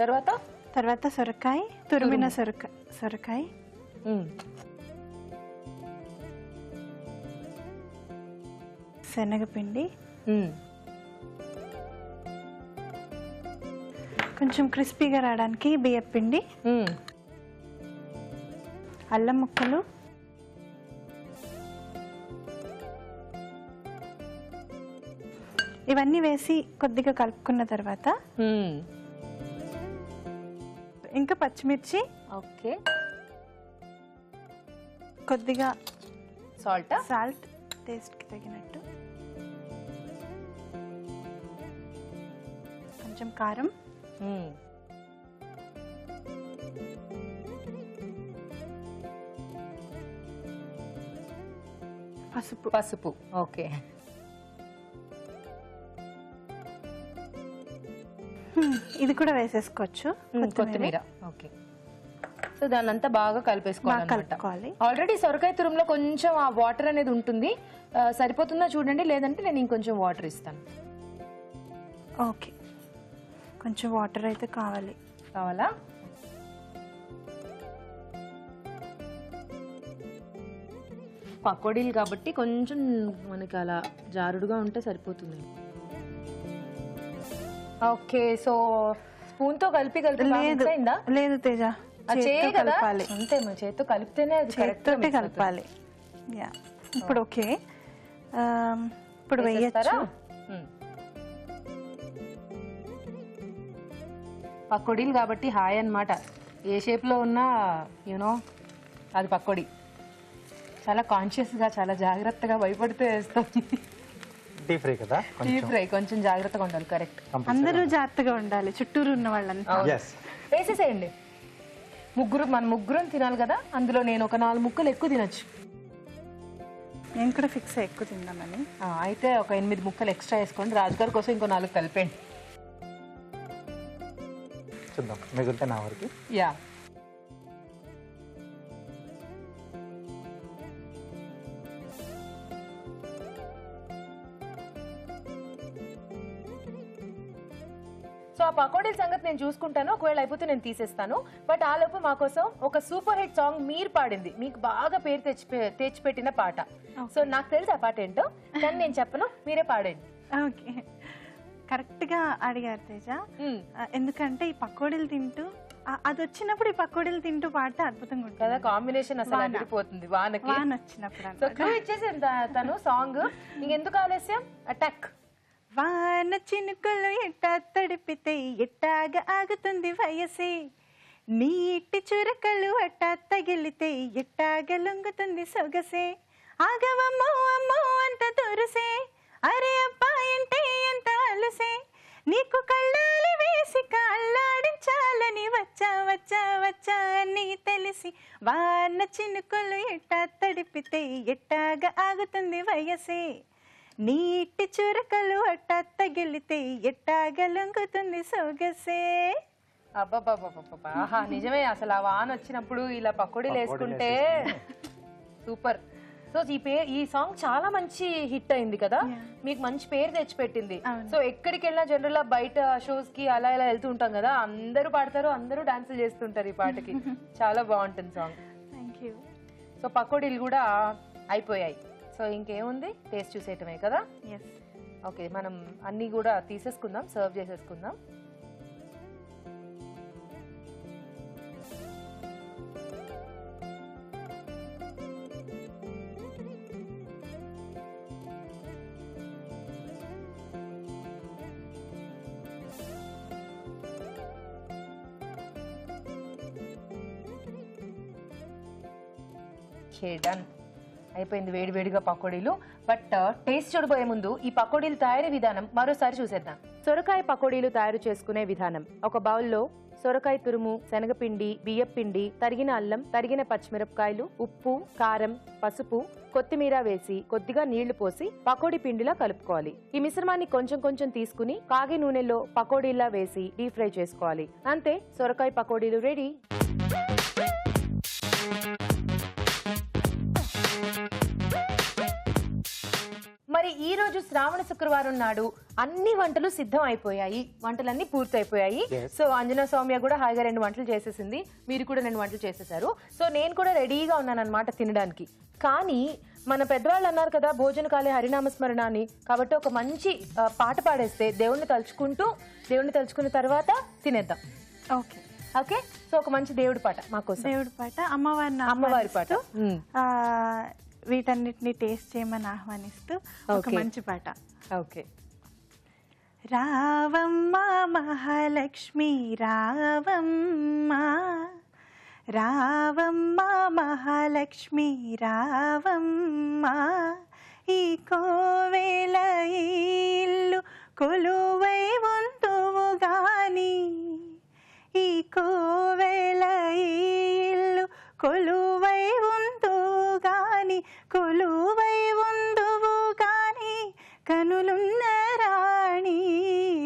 S1: తర్వాత
S2: సొరకాయ, తురిమిన సొరకాయ, శనగపిండి, కొంచెం క్రిస్పీగా రావడానికి బియ్యపిండి, అల్లం ముక్కలు, ఇవన్నీ వేసి కొద్దిగా కలుపుకున్న తర్వాత ఇంకా పచ్చిమిర్చి,
S1: ఓకే,
S2: కొద్దిగా
S1: సాల్ట్,
S2: సాల్ట్ టేస్ట్కి తగినట్టు, కొంచెం కారం, పసుపు.
S1: పసుపు, ఓకే.
S2: ఇది కూడా వేసేసుకోవచ్చు,
S1: కొత్తిమీర, ఓకే. సో దాన్ని అంతా బాగా కలిపేసుకోవాలి.
S2: కలుపుకోవాలి.
S1: ఆల్రెడీ సొరకాయ తురుములో కొంచెం ఆ వాటర్ అనేది ఉంటుంది, సరిపోతుందా చూడండి, లేదంటే నేను ఇంకొంచెం వాటర్ ఇస్తాను.
S2: ఓకే, కొంచెం వాటర్ అయితే
S1: కావాలా? పకోడీలు కాబట్టి కొంచెం మనకి అలా జారుడుగా ఉంటే సరిపోతుంది. ఓకే, సో స్పూన్ తో కలిపి
S2: లేదు తేజ,
S1: కలపాలి అంతే, మన చేతితో కలిపితేనే అది కరెక్ట్
S2: కలపాలి. ఇప్పుడు ఓకే, ఇప్పుడు వేయొచ్చు.
S1: పకోడీలు కాబట్టి హాయ్ అన్నమాట, ఏ షేప్ లో ఉన్నా యూనో అది పకోడీ. చాలా కాన్షియస్ గా, చాలా జాగ్రత్తగా భయపడితే వేస్తాం.
S3: డీప్ ఫ్రై కదా,
S1: డీప్ ఫ్రై కొంచెం జాగ్రత్తగా ఉండాలి. కరెక్ట్,
S2: అందరూ జాగ్రత్తగా ఉండాలి, చుట్టూరు ఉన్న వాళ్ళంతా.
S1: వేసేసేయండి. మన ముగ్గురం తినాలి కదా, అందులో నేను ఒక 4 ముక్కలు ఎక్కువ తినొచ్చు.
S2: నేను కూడా ఫిక్స్ ఎక్కువ తిందామని.
S1: అయితే ఒక 8 ముక్కలు ఎక్స్ట్రా వేసుకోండి, రాజుగారి కోసం ఇంకో 4 కలిపండి.
S3: చూద్దాం మిగిలితే నా వరకు.
S1: యా, సో ఆ పకోడీల సంగతి నేను చూసుకుంటాను, ఒకవేళ అయిపోతే నేను తీసేస్తాను. బట్ ఆ లోపు మా కోసం ఒక సూపర్ హిట్ సాంగ్ మీరు పాడింది, మీకు బాగా పేరు తెచ్చిపెట్టిన పాట. సో నాకు తెలుసు ఆ పాట ఏంటో, కానీ నేను చెప్పను, మీరే పాడండి.
S2: ఓకే, కరెక్ట్ గా అడిగారు తేజ. ఎందుకంటే ఈ పకోడీలు తింటూ అది వచ్చినప్పుడు, ఈ పకోడీలు తింటూ పాడితే అద్భుతంగా ఉంటుంది
S1: కదా, కాంబినేషన్ అసలు అదిరిపోతుంది. వాన వచ్చినప్పుడు ఇచ్చేసి తను సాంగ్. ఇంకెందుకు ఆలస్యం, అటాక్.
S2: వాన చినుకులు ఎట్టా తడిపితే ఎట్టాగా ఆగుతుంది వయసే, నీటి చురకలు అట్టా తగిలితే ఎట్టాగా లొంగుతుంది సొగసే, ఆగవమ్మో అమ్మో అంత దురుసే, అరే అబ్బా అంటే ఎంత అలుసే, నీకు కళ్ళాలి వేసి కాళ్ళాడించాలని వచ్చా వచ్చా వచ్చా అని తెలిసి, వాన చినుకులు ఎట్టా తడిపితే ఎట్టాగా ఆగుతుంది వయసే, నీటి చురకలు అట్టా తగిలితే ఎట్టాగా లొంగుతుంది సొగసే.
S1: అబ్బాబ్బాబ్బా, ఆహా నిజమే. అసలు ఆ వాన వచ్చినప్పుడు ఇలా పకోడీలు వేసుకుంటే సూపర్. సో ఈ సాంగ్ చాలా మంచి హిట్ అయింది కదా, మీకు మంచి పేరు తెచ్చిపెట్టింది. సో ఎక్కడికి వెళ్ళినా జనరల్ గా బయట షోస్ కి అలా ఇలా వెళ్తూ ఉంటాం కదా, అందరూ పాడతారు, అందరూ డాన్సులు చేస్తుంటారు ఈ పాటకి. చాలా బాగుంటుంది సాంగ్.
S2: Thank you.
S1: సో పకోడీలు కూడా అయిపోయాయి, సో ఇంకేముంది, టేస్ట్ చూసేయటమే కదా. ఓకే, మనం అన్ని కూడా తీసేసుకుందాం, సర్వ్ చేసేసుకుందాం. డన్, అయిపోయింది వేడివేడిగా పకోడీలు. బట్ టేస్ట్ చూడబోయే ముందు ఈ పకోడీలు తయారీ విధానం మరోసారి చూసేద్దాం. సొరకాయ పకోడీలు తయారు చేసుకునే విధానం. ఒక బౌల్లో సొరకాయ తురుము, శనగపిండి, బియ్యపిండి, తరిగిన అల్లం, తరిగిన పచ్చిమిరపకాయలు, ఉప్పు, కారం, పసుపు, కొత్తిమీర వేసి కొద్దిగా నీళ్లు పోసి పకోడీ పిండిలా కలుపుకోవాలి. ఈ మిశ్రమాన్ని కొంచెం కొంచెం తీసుకుని కాగే నూనెలో పకోడీలా వేసి డీప్ ఫ్రై చేసుకోవాలి. అంతే, సొరకాయ పకోడీలు రెడీ. మరి ఈ రోజు శ్రావణ శుక్రవారం నాడు అన్ని వంటలు సిద్ధం అయిపోయాయి, వంటలన్నీ పూర్తయిపోయాయి. సో అంజనా సౌమ్య కూడా హాయిగా 2 వంటలు చేసేసింది, మీరు కూడా 2 వంటలు చేసేసారు. సో నేను కూడా రెడీగా ఉన్నాను అనమాట తినడానికి. కానీ మన పెద్దవాళ్ళు అన్నారు కదా, భోజన కాలే హరినామస్మరణ అని, కాబట్టి ఒక మంచి పాట పాడేస్తే దేవుణ్ణి తలుచుకున్న తర్వాత తినేద్దాం.
S2: ఓకే
S1: ఓకే, సో ఒక మంచి దేవుడి పాట మాకోసం.
S2: దేవుడి పాట,
S1: అమ్మవారి పాట.
S2: వీటన్నిటిని టేస్ట్ చేయమని ఆహ్వానిస్తూ ఒక మంచి పాట.
S1: ఓకే.
S2: రావమ్మ మహాలక్ష్మి రావమ్మ, రావమ్మ మహాలక్ష్మి రావమ్మ, ఈ కోవెల ఇల్లు కొలువై ఉందువు గాని, ఈ కోవెల ఇల్లు కొలువై ఉందువు గాని, కొలువై ఉందువు గాని కనులున్న రాణి,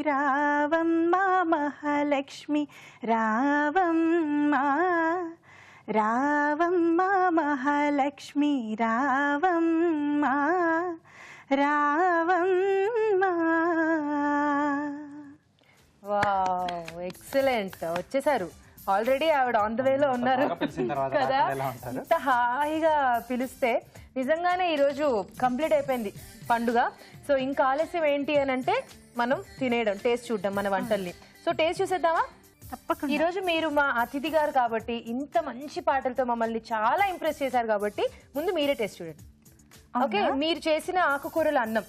S2: రావమ్మ మహాలక్ష్మి రావమ్మ, రావమ్మ మహాలక్ష్మి రావమ్మ, రావమ్మ.
S1: Wow, excellent. వచ్చేసారు ఆల్రెడీ, ఆవిడ ఆన్ ద వేలో ఉన్నారు కదా. ఇంత హాయిగా పిలిస్తే నిజంగానే ఈరోజు కంప్లీట్ అయిపోయింది పండుగ. సో ఇంకా ఆలస్యం ఏంటి అని అంటే మనం తినేయడం, టేస్ట్ చూడడం మన వంటల్ని. సో టేస్ట్ చూసేద్దామా?
S2: తప్పకుండా.
S1: ఈరోజు మీరు మా అతిథి గారు కాబట్టి, ఇంత మంచి పాటలతో మమ్మల్ని చాలా ఇంప్రెస్ చేశారు కాబట్టి ముందు మీరే టేస్ట్ చూడండి. ఓకే, మీరు చేసిన ఆకుకూరల అన్నం.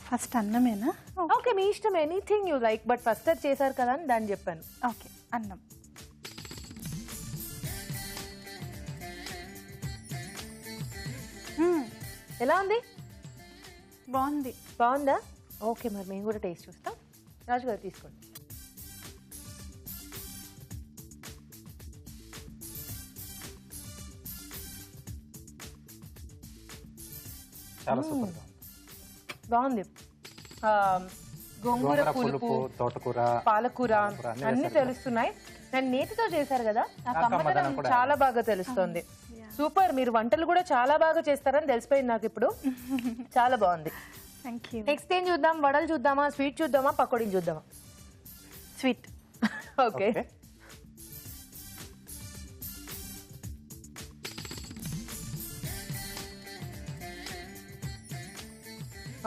S2: ఫస్ట్ అన్నమేనా?
S1: ఓకే, మీ ఇష్టం, anything you like, but first అది చేశారు కదా అని దాన్ని చెప్పాను.
S2: ఓకే, అన్నం.
S1: ఎలా ఉంది?
S2: బాగుంది.
S1: బాగుందా? ఓకే, మరి మేము కూడా టేస్ట్ చూస్తాం. రాజు గారు తీసుకోండి.
S3: చాలా సూపర్ గా
S1: బాగుంది. గోంగూర పులుపు,
S3: తోటకూర,
S1: పాలకూర అన్ని తెలుస్తున్నాయి. నేను నేతితో చేశారు కదా, ఆ కమ్మదనం చాలా బాగా తెలుస్తుంది. సూపర్, మీరు వంటలు కూడా చాలా బాగా చేస్తారని తెలిసిపోయింది నాకు ఇప్పుడు. చాలా బాగుంది.
S2: Thank you.
S1: నెక్స్ట్ ఏం చూద్దాం? వడలు చూద్దామా, స్వీట్ చూద్దామా, పకోడీలు చూద్దామా?
S2: స్వీట్.
S1: ఓకే.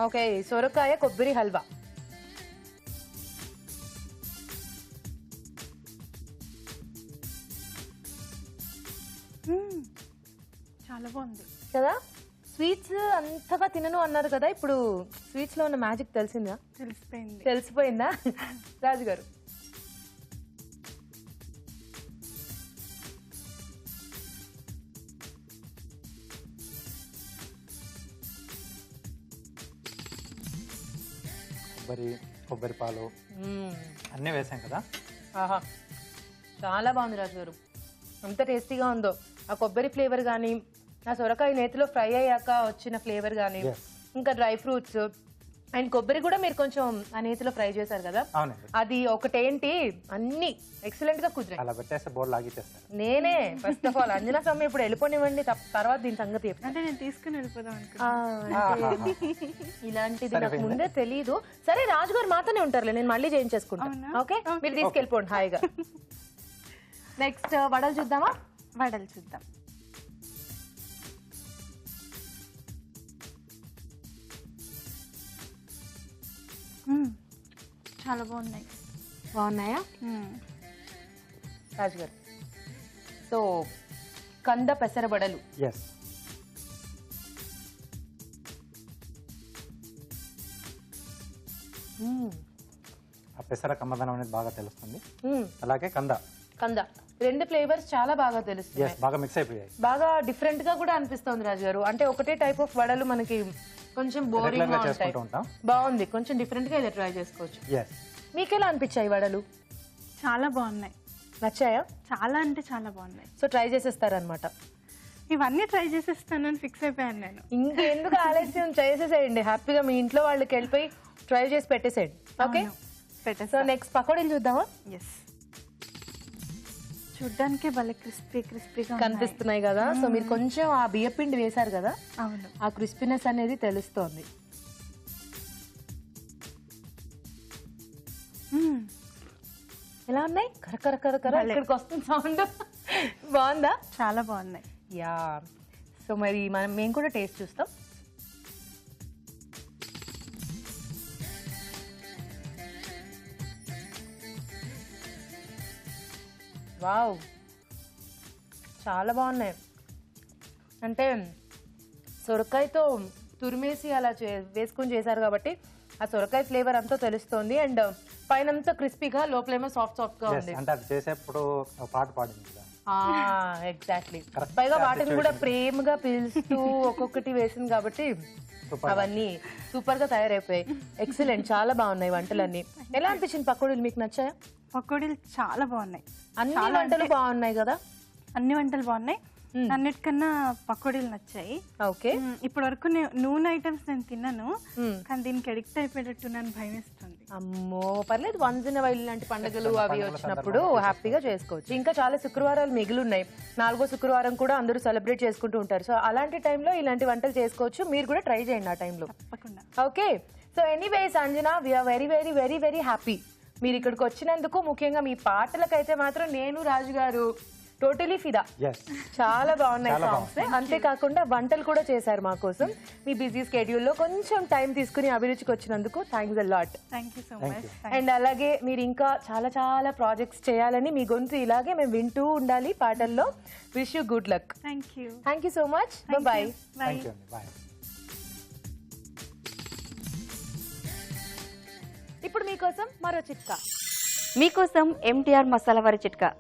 S1: ఓకే, సొరకాయ కొబ్బరి హల్వా.
S2: చాలా బాగుంది
S1: కదా. స్వీట్స్ అంతగా తినను అన్నారు కదా, ఇప్పుడు స్వీట్స్ లో ఉన్న మ్యాజిక్ తెలిసిందా? తెలిసిపోయిందా రాజు గారు?
S3: కొబ్బరి పాలు అన్నీ వేసాం కదా.
S1: ఆహా, చాలా బాగుంది రాజు గారు. ఎంత టేస్టీగా ఉందో ఆ కొబ్బరి ఫ్లేవర్ కానీ, ఆ సొరకాయ నేతిలో ఫ్రై అయ్యాక వచ్చిన ఫ్లేవర్ కానీ, ఇంకా డ్రై ఫ్రూట్స్ అండ్ కొబ్బరి కూడా మీరు కొంచెం ఆ నేతిలో ఫ్రై చేశారు కదా, అది ఒకటేంటి అన్ని ఎక్సలెంట్ గా కుదిరాయి.
S3: అలా పెట్టేస్తే బోర్డు లాగిచ్చేస్తారు.
S1: నేనే ఫస్ట్ ఆఫ్ ఆల్ అంజనా స్వామి ఇప్పుడు వెళ్ళిపోనివ్వండి, తర్వాత దీని సంగతి
S2: అంటే నేను తీసుకుని వెళ్ళిపోదాం.
S1: ఇలాంటిది నాకు ముందే తెలీదు. సరే, రాజు గారు మాతోనే ఉంటారులే, నేను మళ్ళీ చేయించేసుకుంటాను. ఓకే, మీరు తీసుకెళ్ళిపోండి హాయిగా. నెక్స్ట్ వడలు చూద్దామా?
S2: వడలు చూద్దాం. చాలా బాగున్నాయి.
S1: బాగున్నాయా రాజు గారు? సో కంద పెసర వడలు.
S3: ఆ పెసర కమ్మదనం అనేది బాగా తెలుస్తుంది. అలాగే కంద
S1: రెండు ఫ్లేవర్స్ చాలా బాగా తెలుస్తుంది,
S3: బాగా మిక్స్ అయిపోయాయి.
S1: బాగా డిఫరెంట్ గా కూడా అనిపిస్తుంది రాజు గారు. అంటే ఒకటే టైప్ ఆఫ్ వడలు మనకి కొంచెం బోరింగ్ గా ఉంటాయి. బాగుంది, కొంచెం డిఫరెంట్ గా ఇలా ట్రై చేసుకోవచ్చు. మీకు ఎలా అనిపించాయి వడలు?
S2: చాలా బాగున్నాయి.
S1: నచ్చాయా?
S2: చాలా అంటే చాలా బాగున్నాయి.
S1: సో ట్రై చేసేస్తారనమాట?
S2: ఇవన్నీ ట్రై చేసేస్తానని ఫిక్స్ అయిపోయాను నేను.
S1: ఇంకెందుకు ఆలస్యం, చేసేసేయండి హ్యాపీగా. మీ ఇంట్లో వాళ్ళకి వెళ్ళిపోయి ట్రై చేసి పెట్టేసేయండి. ఓకే, సో నెక్స్ట్ పకోడీలు చూద్దామా?
S2: ఎస్, చూడ్డానికే భలే క్రిస్పీగా
S1: కనిపిస్తున్నాయి కదా. సో మీరు కొంచెం ఆ బియ్యపిండి వేశారు కదా,
S2: అవును, ఆ
S1: క్రిస్పీనెస్ అనేది తెలుస్తోంది. ఎలా ఉన్నాయి? కరకర ఇక్కడికి వస్తుంది సౌండ్. బాగుందా?
S2: చాలా బాగున్నాయి.
S1: యా, సో మరి మేము కూడా టేస్ట్ చూస్తాం. వావ్, చాలా బాగున్నాయి. అంటే సొరకాయతో తురిమేసి అలా వేసుకొని చేశారు కాబట్టి ఆ సొరకాయ ఫ్లేవర్ అంతా తెలుస్తోంది అండ్ పైనంతా క్రిస్పీగా లోపలేమో సాఫ్ట్ గా ఉంది.
S3: అంటే అది చేసేప్పుడు ఒక పాట పాడింది కదా.
S1: ఎగ్జాక్ట్లీ. పైగా వాటిని కూడా ప్రేమగా పిలుస్తూ ఒక్కొక్కటి వేసింది కాబట్టి అవన్నీ సూపర్ గా తయారైపోయాయి. ఎక్సలెంట్, చాలా బాగున్నాయి వంటలన్నీ. ఎలా అనిపించింది పకోడీలు, మీకు నచ్చాయా?
S2: పకోడీలు చాలా బాగున్నాయి,
S1: అన్ని వంటలు బాగున్నాయి కదా?
S2: అన్ని వంటలు బాగున్నాయి. అన్నిటికన్నా పకోడీలు నచ్చాయి.
S1: ఓకే.
S2: ఇప్పటి వరకు నూనె ఐటమ్స్ నేను తిన్నాను, కానీ దీనికి అడిక్ట్ అయిపోయేటట్టు నన్ను భయం వేస్తుంది.
S1: అమ్మో పర్లేదు, వన్స్ ఇన్ వైల్ లాంటి పండుగలు అవి వచ్చినప్పుడు హ్యాపీగా చేసుకోవచ్చు. ఇంకా చాలా శుక్రవారాలు మిగిలిన్నాయి. 4వ శుక్రవారం కూడా అందరూ సెలబ్రేట్ చేసుకుంటూ ఉంటారు. సో అలాంటి టైంలో ఇలాంటి వంటలు చేసుకోవచ్చు. మీరు కూడా ట్రై చేయండి ఆ టైంలో.
S2: తప్పకుండా.
S1: Okay. So anyways Anjana, we are very very very very happy మీరు ఇక్కడికి వచ్చినందుకు. ముఖ్యంగా మీ పాటలకైతే మాత్రం నేను రాజు గారు టోటలీ ఫిదా. చాలా బాగున్నాయి సాంగ్స్. అంతేకాకుండా వంటలు కూడా చేశారు మా కోసం. మీ బిజీ స్కెడ్యూల్లో కొంచెం టైం తీసుకుని అభిరుచికి వచ్చినందుకు thanks a lot.
S2: Thank you so much.
S1: And అలాగే మీరు ఇంకా చాలా చాలా ప్రాజెక్ట్స్ చేయాలని, మీ గొంతు ఇలాగే మేము వింటూ ఉండాలి పాటల్లో. Wish you good luck. Thank you so much. Bye. ఇప్పుడు మీకోసం మరో చిట్కా.
S4: మీకోసం MTR మసాలా వారి చిట్కా.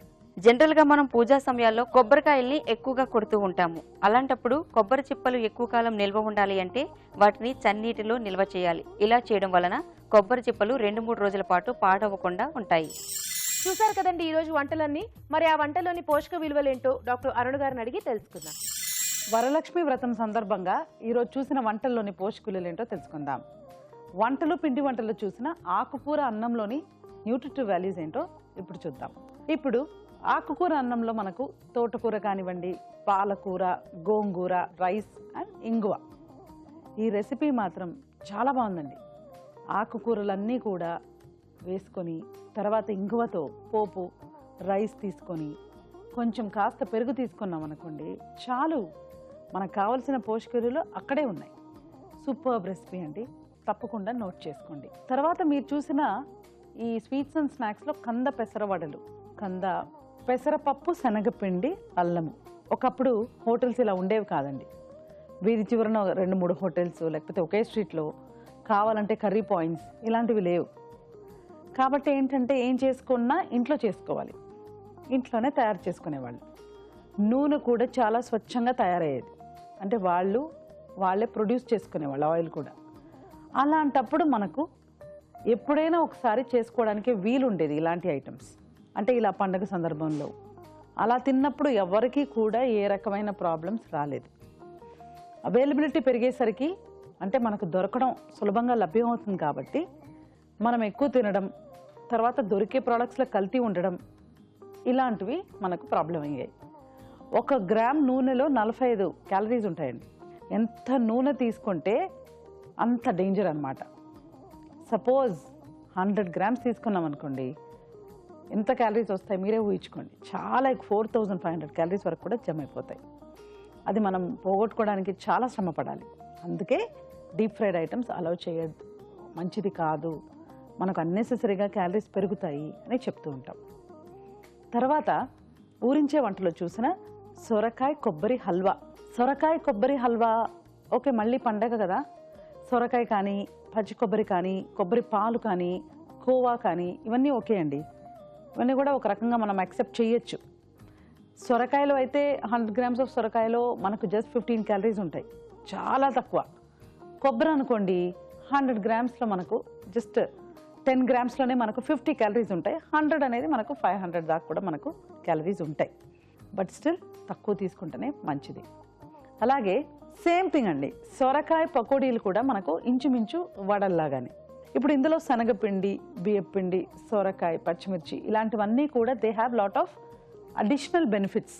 S4: జనరల్గా మనం పూజా సమయాల్లో కొబ్బరికాయల్ని ఎక్కువగా కొడుతూ ఉంటాము. అలాంటప్పుడు కొబ్బరి చిప్పలు ఎక్కువ కాలం నిల్వ ఉండాలి అంటే వాటిని చన్నీటిలో నిల్వ చేయాలి. ఇలా చేయడం వలన కొబ్బరి చిప్పలు 2-3 రోజుల పాటు పాడవకుండా ఉంటాయి.
S1: చూసారు కదండి ఈరోజు వంటలన్నీ. మరి ఆ వంటలోని పోషక విలువలేంటో డాక్టర్ అరుణ్ గారిని అడిగి తెలుసుకుందాం.
S5: వరలక్ష్మి వ్రతం సందర్భంగా ఈరోజు చూసిన వంటల్లోని పోషక విలువలేంటో తెలుసుకుందాం. వంటలు, పిండి వంటలు చూసిన ఆకుకూర అన్నంలోని న్యూట్రిటివ్ వాల్యూస్ ఏంటో ఇప్పుడు చూద్దాం. ఇప్పుడు ఆకుకూర అన్నంలో మనకు తోటకూర కానివ్వండి, పాలకూర, గోంగూర, రైస్ అండ్ ఇంగువ. ఈ రెసిపీ మాత్రం చాలా బాగుందండి. ఆకుకూరలన్నీ కూడా వేసుకొని తర్వాత ఇంగువతో పోపు, రైస్ తీసుకొని కొంచెం కాస్త పెరుగు తీసుకున్నాం అనుకోండి, చాలు. మనకు కావలసిన పోషక విలువలు అక్కడే ఉన్నాయి. సూపర్బ్ రెసిపీ అండి, తప్పకుండా నోట్ చేసుకోండి. తర్వాత మీరు చూసిన ఈ స్వీట్స్ అండ్ స్నాక్స్లో కంద పెసర వడలు, కంద పెసరపప్పు, శనగపిండి, అల్లము. ఒకప్పుడు హోటల్స్ ఇలా ఉండేవి కాదండి. వీధి చివరన 2-3 హోటల్స్, లేకపోతే ఒకే స్ట్రీట్లో కావాలంటే కర్రీ పాయింట్స్ ఇలాంటివి లేవు. కాబట్టి ఏంటంటే ఏం చేసుకున్నా ఇంట్లో చేసుకోవాలి, ఇంట్లోనే తయారు చేసుకునేవాళ్ళు. నూనె కూడా చాలా స్వచ్ఛంగా తయారయ్యేది, అంటే వాళ్ళే ప్రొడ్యూస్ చేసుకునేవాళ్ళు. ఆయిల్ కూడా అలాంటప్పుడు మనకు ఎప్పుడైనా ఒకసారి చేసుకోవడానికి వీలుండేది ఇలాంటి ఐటమ్స్. అంటే ఇలా పండగ సందర్భంలో అలా తిన్నప్పుడు ఎవరికి కూడా ఏ రకమైన ప్రాబ్లమ్స్ రాలేదు. అవైలబిలిటీ పెరిగేసరికి అంటే మనకు దొరకడం సులభంగా లభ్యమవుతుంది కాబట్టి మనం ఎక్కువ తినడం, తర్వాత దొరికే ప్రోడక్ట్స్లో కల్తీ ఉండడం, ఇలాంటివి మనకు ప్రాబ్లం అయ్యాయి. 1 గ్రామ్ నూనెలో 45 క్యాలరీస్ ఉంటాయండి. ఎంత నూనె తీసుకుంటే అంత డేంజర్ అన్నమాట. సపోజ్ 100 గ్రామ్స్ తీసుకున్నాం అనుకోండి, ఎంత క్యాలరీస్ వస్తాయి మీరే ఊహించుకోండి. చాలా 4500 క్యాలరీస్ వరకు కూడా జమ అయిపోతాయి. అది మనం పోగొట్టుకోవడానికి చాలా శ్రమ పడాలి. అందుకే డీప్ ఫ్రైడ్ ఐటమ్స్ అలౌ చేయొద్దు, మంచిది కాదు, మనకు అన్నెసెసరీగా క్యాలరీస్ పెరుగుతాయి అని చెప్తూ ఉంటాం. తర్వాత ఊరించే వంటలో చూసిన సొరకాయ కొబ్బరి హల్వా. సొరకాయ కొబ్బరి హల్వా ఓకే, మళ్ళీ పండగ కదా. సొరకాయ కానీ, పచ్చి కొబ్బరి కానీ, కొబ్బరి పాలు కానీ, కోవా కానీ ఇవన్నీ ఓకే అండి. ఇవన్నీ కూడా ఒక రకంగా మనం యాక్సెప్ట్ చేయొచ్చు. సొరకాయలో అయితే 100 గ్రామ్స్ ఆఫ్ సొరకాయలో మనకు జస్ట్ 15 క్యాలరీస్ ఉంటాయి, చాలా తక్కువ. కొబ్బరి అనుకోండి 100 గ్రామ్స్లో మనకు జస్ట్ 10 గ్రామ్స్లోనే మనకు 50 క్యాలరీస్ ఉంటాయి. 100 అనేది మనకు 500 దాకా కూడా మనకు క్యాలరీస్ ఉంటాయి. బట్ స్టిల్ తక్కువ తీసుకుంటేనే మంచిది. అలాగే సేమ్ థింగ్ అండి, సొరకాయ పకోడీలు కూడా మనకు ఇంచుమించు వడల్లాగానే. ఇప్పుడు ఇందులో శనగపిండి, బియ్యపిండి, సొరకాయ, పచ్చిమిర్చి ఇలాంటివన్నీ కూడా they have lot of additional benefits.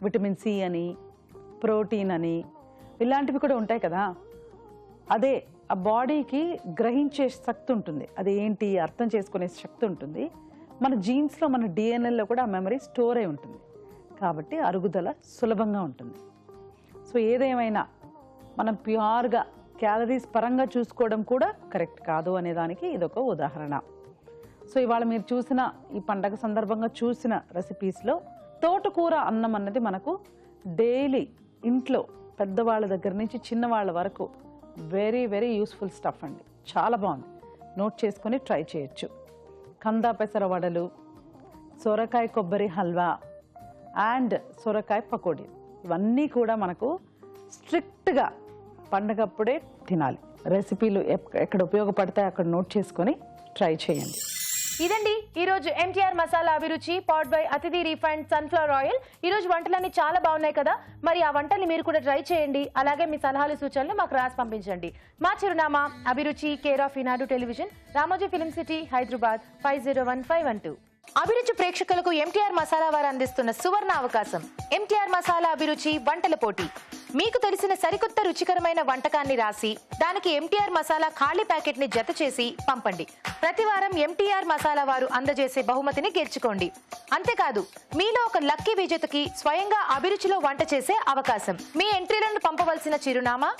S5: Vitamin C అని, ప్రోటీన్ అని ఇలాంటివి కూడా ఉంటాయి కదా. అదే ఆ బాడీకి గ్రహించే శక్తి ఉంటుంది, అది ఏంటి అర్థం చేసుకునే శక్తి ఉంటుంది. మన జీన్స్లో, మన డిఎన్ఏలో కూడా ఆ మెమరీ స్టోర్ అయి ఉంటుంది. కాబట్టి అరుగుదల సులభంగా ఉంటుంది. సో ఏదేమైనా మనం ప్యూర్గా క్యాలరీస్ పరంగా చూసుకోవడం కూడా కరెక్ట్ కాదు అనేదానికి ఇదొక ఉదాహరణ. సో ఇవాళ మీరు చూసిన ఈ పండగ సందర్భంగా చూసిన రెసిపీస్లో తోటకూర అన్నం అన్నది మనకు డైలీ ఇంట్లో పెద్దవాళ్ళ దగ్గర నుంచి చిన్నవాళ్ళ వరకు వెరీ వెరీ యూస్ఫుల్ స్టఫ్ అండి. చాలా బాగుంది, నోట్ చేసుకొని ట్రై చేయొచ్చు. కందా పెసర వడలు, సొరకాయ కొబ్బరి హల్వా అండ్ సొరకాయ పకోడీ, ఇవన్నీ కూడా మనకు స్ట్రిక్ట్గా పండగప్పుడే తినాలి. రెసిపీలు ఎక్కడ ఉపయోగపడతాయి అక్కడ నోట్ చేసుకొని ట్రై చేయండి.
S1: ఇదండి ఈరోజు ఎంటీఆర్ మసాలా అభిరుచి powered by Athidhi refined sunflower oil. ఈరోజు వంటలన్నీ చాలా బాగున్నాయి కదా, మరి ఆ వంటల్ని మీరు కూడా ట్రై చేయండి. అలాగే మీ సలహాలు సూచనలు మాకు రాసి పంపించండి. మా చిరునామా అభిరుచి, care of Eenadu television, Ramoji film city, Hyderabad 501512. అభిరుచి ప్రేక్షకులకు ఎంటీఆర్ మసాలా వారు అందిస్తున్న సువర్ణ అవకాశం. ఎంటీఆర్ మసాలా అభిరుచి వంటల పోటీ. మీకు తెలిసిన సరికొత్త రుచికరమైన వంటకాన్ని రాసి దానికి ఎంటీఆర్ మసాలా ఖాళీ ప్యాకెట్ ని జత చేసి పంపండి. ప్రతి వారం ఎంటీఆర్ మసాలా వారు అందజేసే బహుమతిని గెలుచుకోండి. అంతేకాదు మీలో ఒక లక్కీ విజేతకి స్వయంగా అభిరుచిలో వంట చేసే అవకాశం. మీ ఎంట్రీలను పంపవలసిన చిరునామా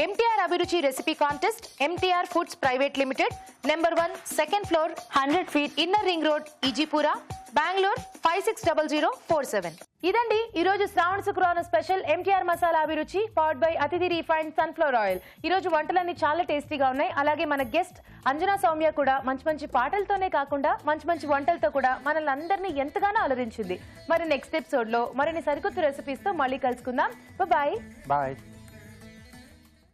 S1: ఎంటీఆర్ అభిరుచి recipe contest, MTR foods private limited, number 1, second floor, 100 feet, inner ring road, Ejipura, Bengaluru 560047. ఇదండి ఈరోజు శ్రావణ శుక్రవారం స్పెషల్ ఎంటీఆర్ మసాలా అభిరుచి powered by Athidhi refined sunflower oil. ఈరోజు వంటలన్నీ చాలా టేస్టీగా ఉన్నాయి. అలాగే మన గెస్ట్ అంజనా సౌమ్య కూడా మంచి మంచి పాటలతోనే కాకుండా మంచి మంచి వంటలతో కూడా మనల్ని అందరినీ ఎంతగానో అలరించింది. మరి నెక్స్ట్ ఎపిసోడ్ లో మరిన్ని సరికొత్త రెసిపీస్ తో మళ్ళీ కలుసుకుందాం. బాయ్.